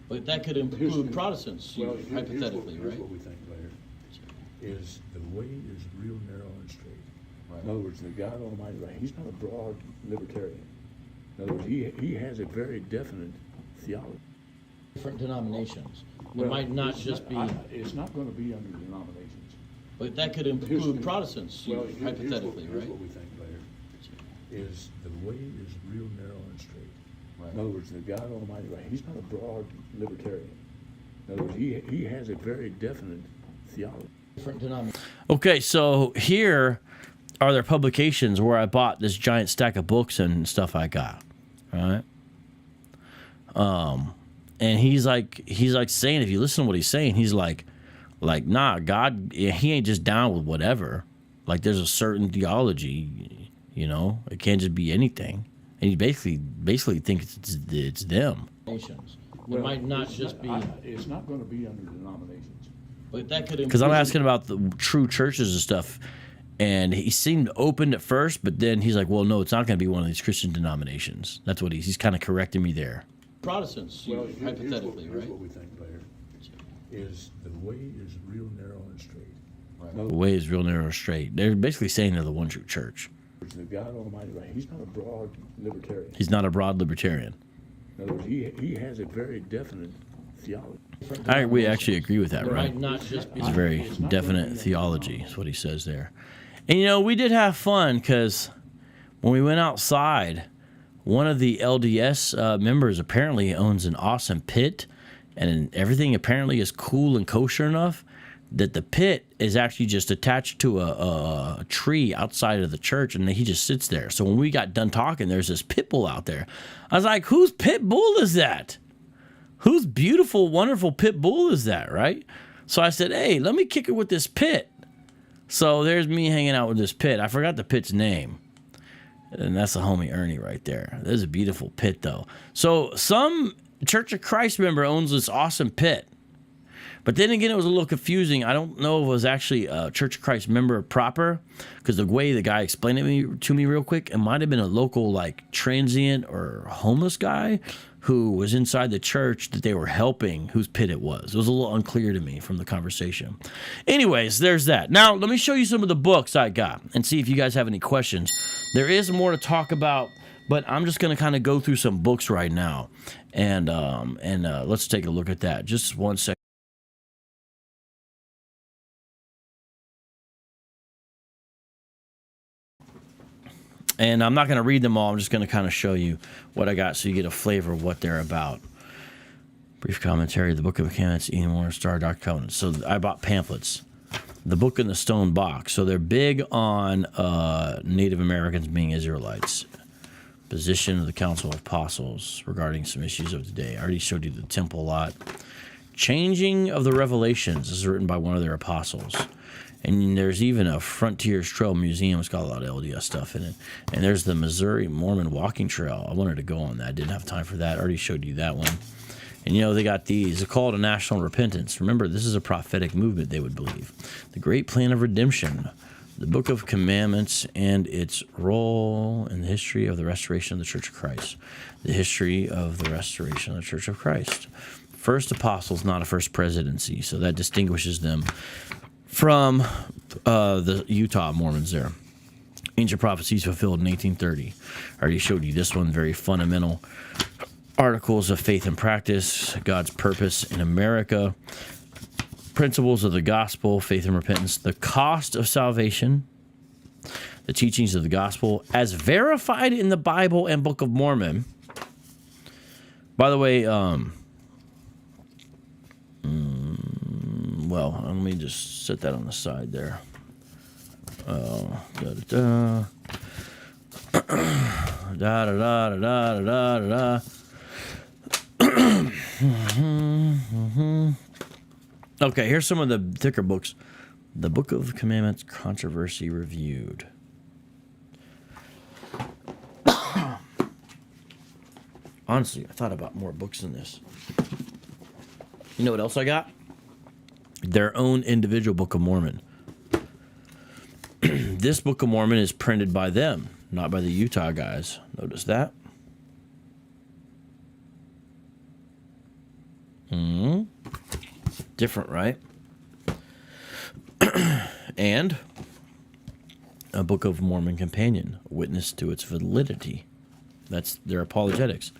A: But that could include Protestants,
B: Well,
A: hypothetically,
B: here's
A: right?
B: what we think, Blair, is the way is real narrow and straight. Right. In other words, the God Almighty, right, he's not a broad libertarian. In other words, he has a very definite theology.
A: Different denominations.
B: Well,
A: it might not just be.
B: It's not going to be under denominations.
A: But that could include Protestants,
B: Well,
A: hypothetically,
B: here's
A: right?
B: what we think, Blair, is the way is real narrow and straight.
A: Right.
B: In other words, the God Almighty, right, he's not a broad libertarian. In other words, he has a very definite theology.
A: Different denominations. Okay, so here are their publications where I bought this giant stack of books and stuff I got. All right. And he's like saying, if you listen to what he's saying, he's like, nah, God, he ain't just down with whatever. Like, there's a certain theology, you know, it can't just be anything. And he basically thinks it's them. Nations. It might not just be.
B: It's not going to be under denominations.
A: But that could. Because I'm asking about the true churches and stuff, and he seemed open at first, but then he's like, "Well, no, it's not going to be one of these Christian denominations." That's what he's kind of correcting me there. Protestants,
B: Well,
A: hypothetically,
B: here's
A: right?
B: what we think, Blair, is the way is real narrow and straight.
A: Right. The way is real narrow and straight. They're basically saying they're the one true church.
B: The God Almighty, right, he's not a broad libertarian.
A: He's not a broad libertarian.
B: In other words, he has a very definite theology.
A: We actually agree with that, right?
C: Might not just be.
A: It's a very definite theology, is what he says there. And, you know, we did have fun because when we went outside, one of the LDS members apparently owns an awesome pit, and everything apparently is cool and kosher enough that the pit is actually just attached to a tree outside of the church, and he just sits there. So when we got done talking, there's this pit bull out there. I was like, whose pit bull is that? Whose beautiful, wonderful pit bull is that, right? So I said, hey, let me kick it with this pit. So there's me hanging out with this pit. I forgot the pit's name. And that's the homie Ernie right there. There's a beautiful pit, though. So some Church of Christ member owns this awesome pit. But then again, it was a little confusing. I don't know if it was actually a Church of Christ member proper, because the way the guy explained it to me real quick, it might have been a local, like, transient or homeless guy who was inside the church that they were helping, whose pit it was. It was a little unclear to me from the conversation. Anyways, there's that. Now, let me show you some of the books I got and see if you guys have any questions. There is more to talk about, but I'm just going to kind of go through some books right now. And let's take a look at that. Just 1 second. And I'm not going to read them all. I'm just going to kind of show you what I got so you get a flavor of what they're about. Brief commentary, the Book of Covenants, Ian Warner Star, Doctrine Covenants. So I bought pamphlets. The Book in the Stone Box. So they're big on Native Americans being Israelites. Position of the Council of Apostles regarding some issues of today. I already showed you the temple lot. Changing of the Revelations. This is written by one of their apostles. And there's even a Frontiers Trail Museum. It's got a lot of LDS stuff in it. And there's the Missouri Mormon Walking Trail. I wanted to go on that. I didn't have time for that. I already showed you that one. And, you know, they got these. A call to national repentance. Remember, this is a prophetic movement, they would believe. The Great Plan of Redemption. The Book of Commandments and its role in the history of the restoration of the Church of Christ. The history of the restoration of the Church of Christ. First apostles, not a first presidency. So that distinguishes them from the Utah Mormons there. Ancient Prophecies Fulfilled in 1830. I already showed you this one, very fundamental. Articles of Faith and Practice, God's Purpose in America, Principles of the Gospel, Faith and Repentance, The Cost of Salvation, The Teachings of the Gospel, as verified in the Bible and Book of Mormon. By the way, well, let me just set that on the side there. Da-da-da. Da-da-da-da-da-da-da-da. Okay, here's some of the thicker books. The Book of Commandments, Controversy Reviewed. Honestly, I thought about more books than this. You know what else I got? Their own individual Book of Mormon. This Book of Mormon is printed by them, not by the Utah guys. Notice that? Different, right? And a Book of Mormon Companion, witness to its validity. That's their Apologetics.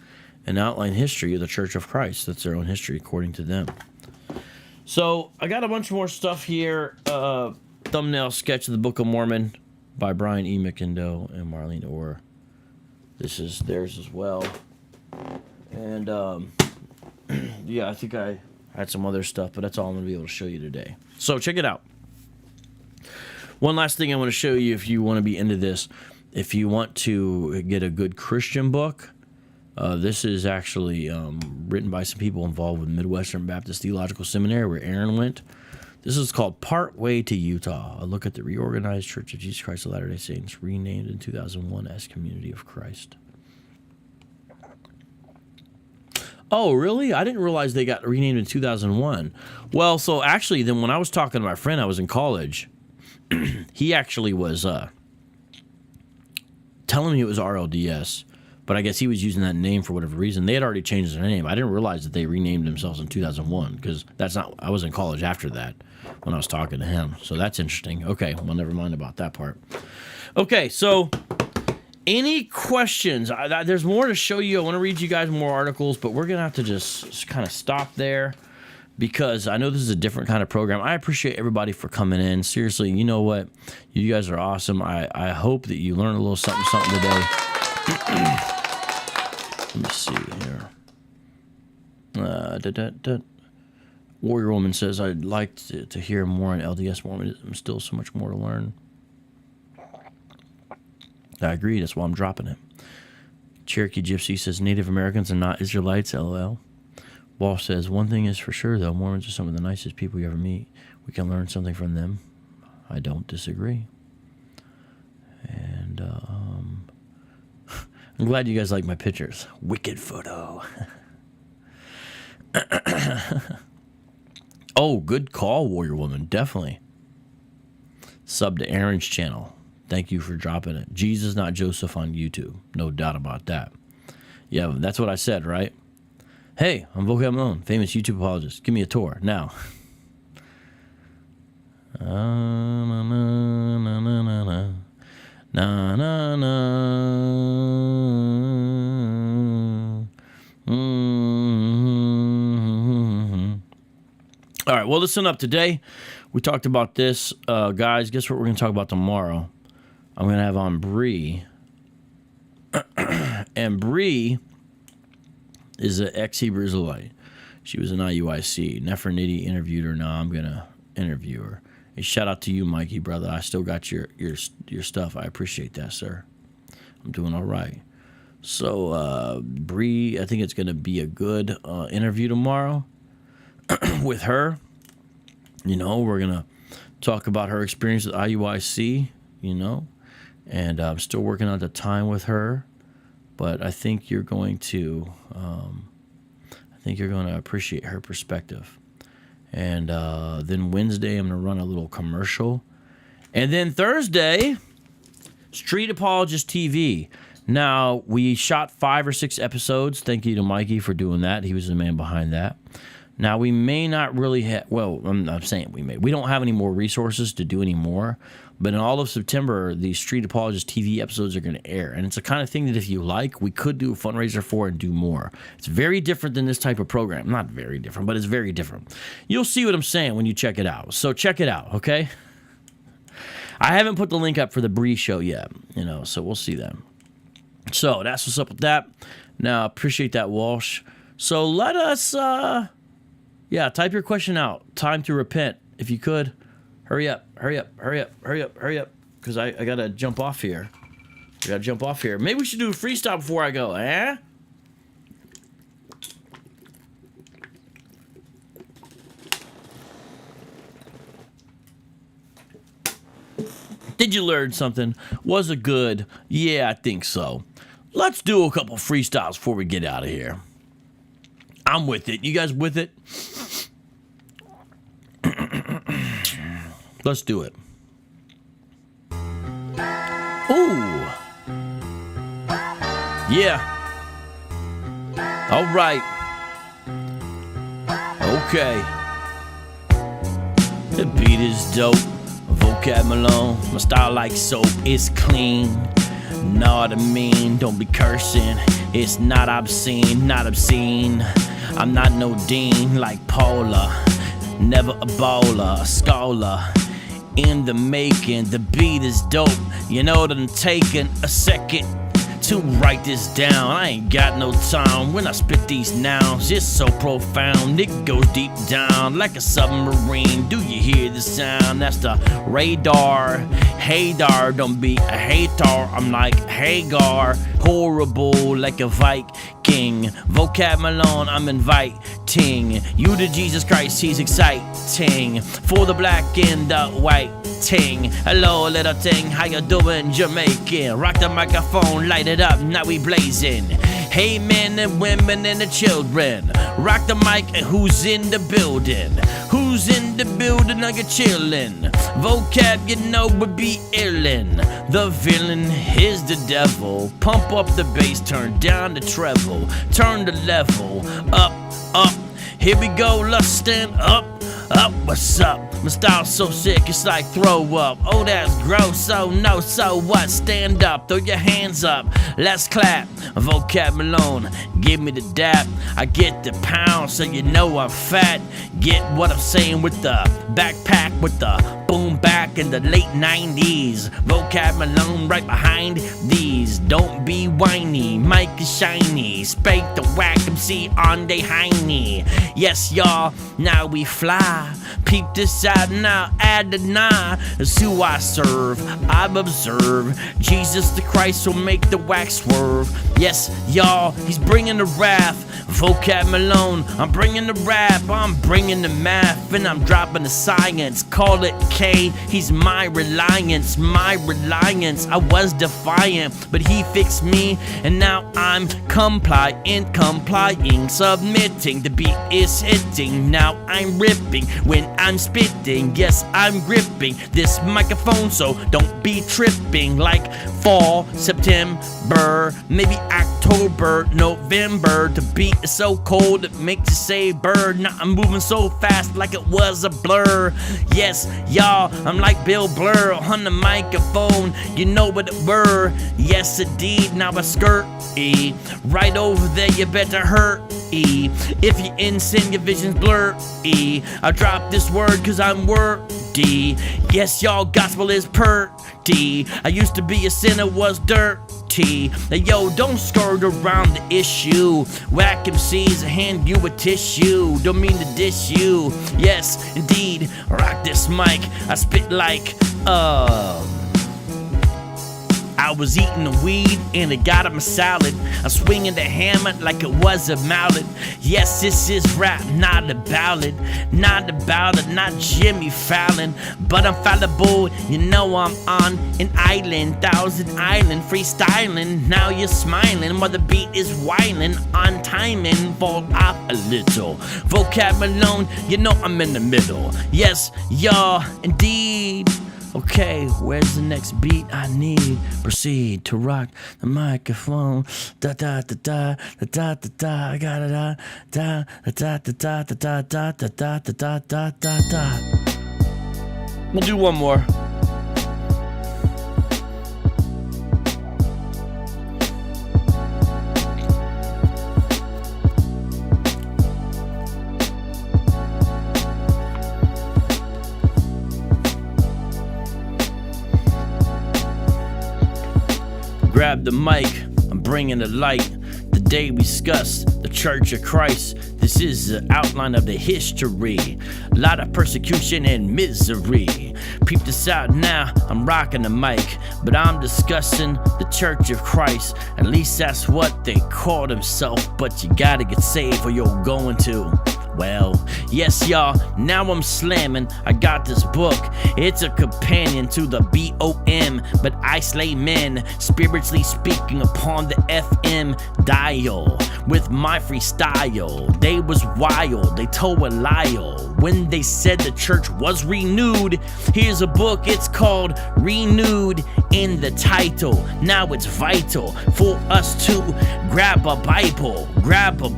A: An outline history of the Church of Christ. That's their own history according to them. So I got a bunch more stuff here. Thumbnail sketch of the Book of Mormon by Brian E. McIndoe and Marlene Orr. This is theirs as well. And yeah, I think I had some other stuff, but that's all I'm going to be able to show you today. So check it out. One last thing I want to show you if you want to be into this. If you want to get a good Christian book, this is actually written by some people involved with Midwestern Baptist Theological Seminary, where Aaron went. This is called Part Way to Utah, a look at the reorganized Church of Jesus Christ of Latter-day Saints, renamed in 2001 as Community of Christ. Oh, really? I didn't realize they got renamed in 2001. Well, so actually, then when I was talking to my friend, I was in college, he actually was telling me it was RLDS, but I guess he was using that name for whatever reason. They had already changed their name. I didn't realize that they renamed themselves in 2001, because that's not, I was in college after that when I was talking to him. So that's interesting. Okay, well, never mind about that part. Okay, so any questions? There's more to show you. I want to read you guys more articles, but we're going to have to just kind of stop there, because I know this is a different kind of program. I appreciate everybody for coming in. Seriously, you know what? You guys are awesome. I hope that you learned a little something today. Let me see here. Warrior Woman says, I'd like to hear more on LDS Mormonism. Still so much more to learn. I agree. That's why I'm dropping it. Cherokee Gypsy says, Native Americans are not Israelites, LOL. Wall says, one thing is for sure, though. Mormons are some of the nicest people you ever meet. We can learn something from them. I don't disagree. And, I'm glad you guys like my pictures. Wicked photo. Oh, good call, Warrior Woman. Definitely. Sub to Aaron's channel. Thank you for dropping it. Jesus, not Joseph on YouTube. No doubt about that. Yeah, that's what I said, right? Hey, I'm Vocab Malone, famous YouTube apologist. Give me a tour now. Na na na. All right, well, listen up. Today, we talked about this. Guys, guess what we're going to talk about tomorrow? I'm going to have on Bree. And Bree is an ex-Hebrew Israelite. She was an IUIC. Nefertiti interviewed her. Now I'm going to interview her. Hey, shout out to you, Mikey, brother. I still got your stuff. I appreciate that, sir. I'm doing all right. So, Bree, I think it's going to be a good interview tomorrow with her. You know, we're going to talk about her experience at IUIC, you know, and I'm still working on the time with her, but I think you're going to, appreciate her perspective. And then Wednesday, I'm going to run a little commercial. And then Thursday, Street Apologist TV. Now, we shot 5 or 6 episodes. Thank you to Mikey for doing that. He was the man behind that. Now, we may not really have, well, I'm not saying we may. We don't have any more resources to do any more, but in all of September, these Street Apologist TV episodes are going to air, and it's the kind of thing that if you like, we could do a fundraiser for and do more. It's very different than this type of program. Not very different, but it's very different. You'll see what I'm saying when you check it out. So check it out, okay? I haven't put the link up for the Bree show yet, you know, so we'll see that. So that's what's up with that. Now, appreciate that, Walsh. So let us, yeah, type your question out. Time to repent, if you could. Hurry up, hurry up, hurry up, hurry up, hurry up. Because I got to jump off here. I got to jump off here. Maybe we should do a freestyle before I go, eh? Did you learn something? Was it good? Yeah, I think so. Let's do a couple freestyles before we get out of here. I'm with it. You guys with it? Let's do it. Ooh. Yeah. All right. Okay. The beat is dope. Vocab Malone. My style like soap. It's clean. Know what I mean? Don't be cursing. It's not obscene. Not obscene. I'm not no dean like Paula. Never a bowler. A scholar. In the making, the beat is dope. You know that I'm taking a second to write this down. I ain't got no time when I spit these nouns. It's so profound, it goes deep down like a submarine. Do you hear the sound? That's the radar. Haydar, don't be a hater. I'm like Hagar, horrible like a Viking. Vocab Malone, I'm inviting you to Jesus Christ. He's exciting for the black and the white ting. Hello, little ting, how you doing, Jamaican? Rock the microphone, light it up, now we blazing. Hey, men and women and the children, rock the mic, and who's in the building? Who's in the building? Are you chillin'? Vocab, you know, would be illin'. The villain is the devil. Pump up the bass, turn down the treble, turn the level up, up. Here we go, let's stand up. Up, what's up? My style's so sick, it's like throw up. Oh, that's gross, oh no, so what? Stand up, throw your hands up, let's clap. Vocab Malone, give me the dap. I get the pound, so you know I'm fat. Get what I'm saying with the backpack, with the boom back in the late 90s. Vocab Malone right behind these. Don't be whiny, mic is shiny. Spank the whack MC on they hiney. Yes, y'all, now we fly. Peep this out now, Adonai is who I serve. I've observed Jesus the Christ will make the wax swerve. Yes, y'all, he's bringing the wrath. Vocab Malone, I'm bringing the rap, I'm bringing the math, and I'm dropping the science. Call it K, he's my reliance, my reliance. I was defiant, but he fixed me, and now I'm complying, submitting. The beat is hitting, now I'm ripping when I'm spitting. Yes, I'm gripping this microphone, so don't be tripping. Like fall, September, maybe October, November. The beat is so cold it makes you say bird. Now I'm moving so fast like it was a blur. Yes, y'all, I'm like Bill Blur on the microphone. You know what it were. Yes, indeed, now I skirt right over there, you better hurt if you in sin, your vision's blurry. I drop this word cause I'm wordy. Yes, y'all, gospel is purty. I used to be a sinner, was dirty. Now, yo, don't skirt around the issue. Whack MCs and hand you a tissue. Don't mean to diss you. Yes, indeed, rock this mic. I spit like, I was eating the weed and it got on my salad. I'm swinging the hammer like it was a mallet. Yes, this is rap, not a ballad. Not a ballad, not Jimmy Fallon. But I'm fallible, you know I'm on an island. Thousand Island, freestyling. Now you're smiling while the beat is whining. On timing, fall off a little. Vocab Malone, you know I'm in the middle. Yes, y'all, indeed. Okay, where's the next beat I need? Proceed to rock the microphone. Da da da da da da da da. I got it da da da da da da da da da da da da da. We'll do one more. Grab the mic, I'm bringing the light. The day we discussed the Church of Christ. This is the outline of the history. A lot of persecution and misery. Peep this out now, I'm rocking the mic. But I'm discussing the Church of Christ. At least that's what they call themselves. But you gotta get saved or you're going to. Well, yes y'all, now I'm slamming. I got this book, it's a companion to the BOM. But I slay men, spiritually speaking upon the FM dial. With my freestyle, they was wild, they told a lie when they said the church was renewed. Here's a book, it's called Renewed in the title. Now it's vital for us to grab a Bible, grab the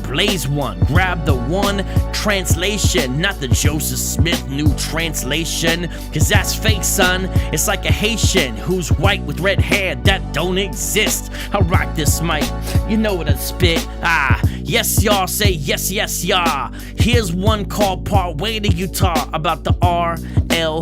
A: Blaze one. Grab the one translation, not the Joseph Smith new translation, cause that's fake, son. It's like a Haitian who's white with red hair that don't exist. I rock this mic, you know what I spit. Yes y'all, say yes, yes y'all. Here's one called Part Way to Utah about the RLDS.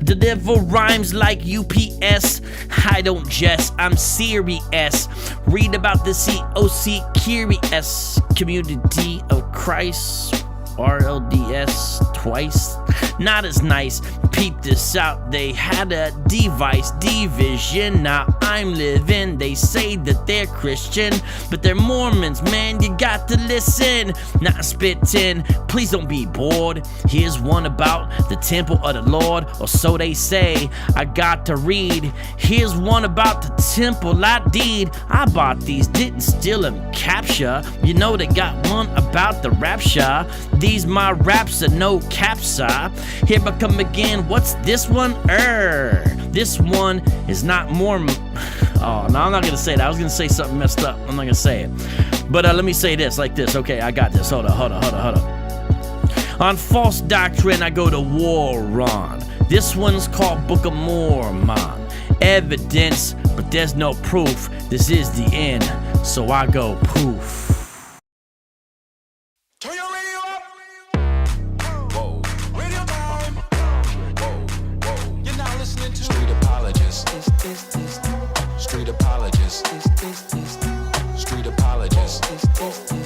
A: Deliver rhymes like UPS. I don't jest, I'm serious. Read about the COC curious Community of Christ, RLDS twice. Not as nice, peep this out. They had a device division. Now I'm living. They say that they're Christian, but they're Mormons, man. You got to listen. Not spitting, please don't be bored. Here's one about the temple of the Lord, or so they say. I got to read. Here's one about the temple I did. I bought these, didn't steal them, capture. You know they got one about the rapture. These my raps are no capsa. Here I come again. What's this one? This one is not Mormon. Oh, no, I'm not gonna say that. I was gonna say something messed up. I'm not gonna say it. But let me say this like this. Okay, I got this. Hold on. On false doctrine, I go to war on. This one's called Book of Mormon. Evidence, but there's no proof. This is the end, so I go poof.
C: Turn your radio up. Whoa. Radio time. Whoa. You're now listening to Street Apologists. Street Apologists. Street Apologists.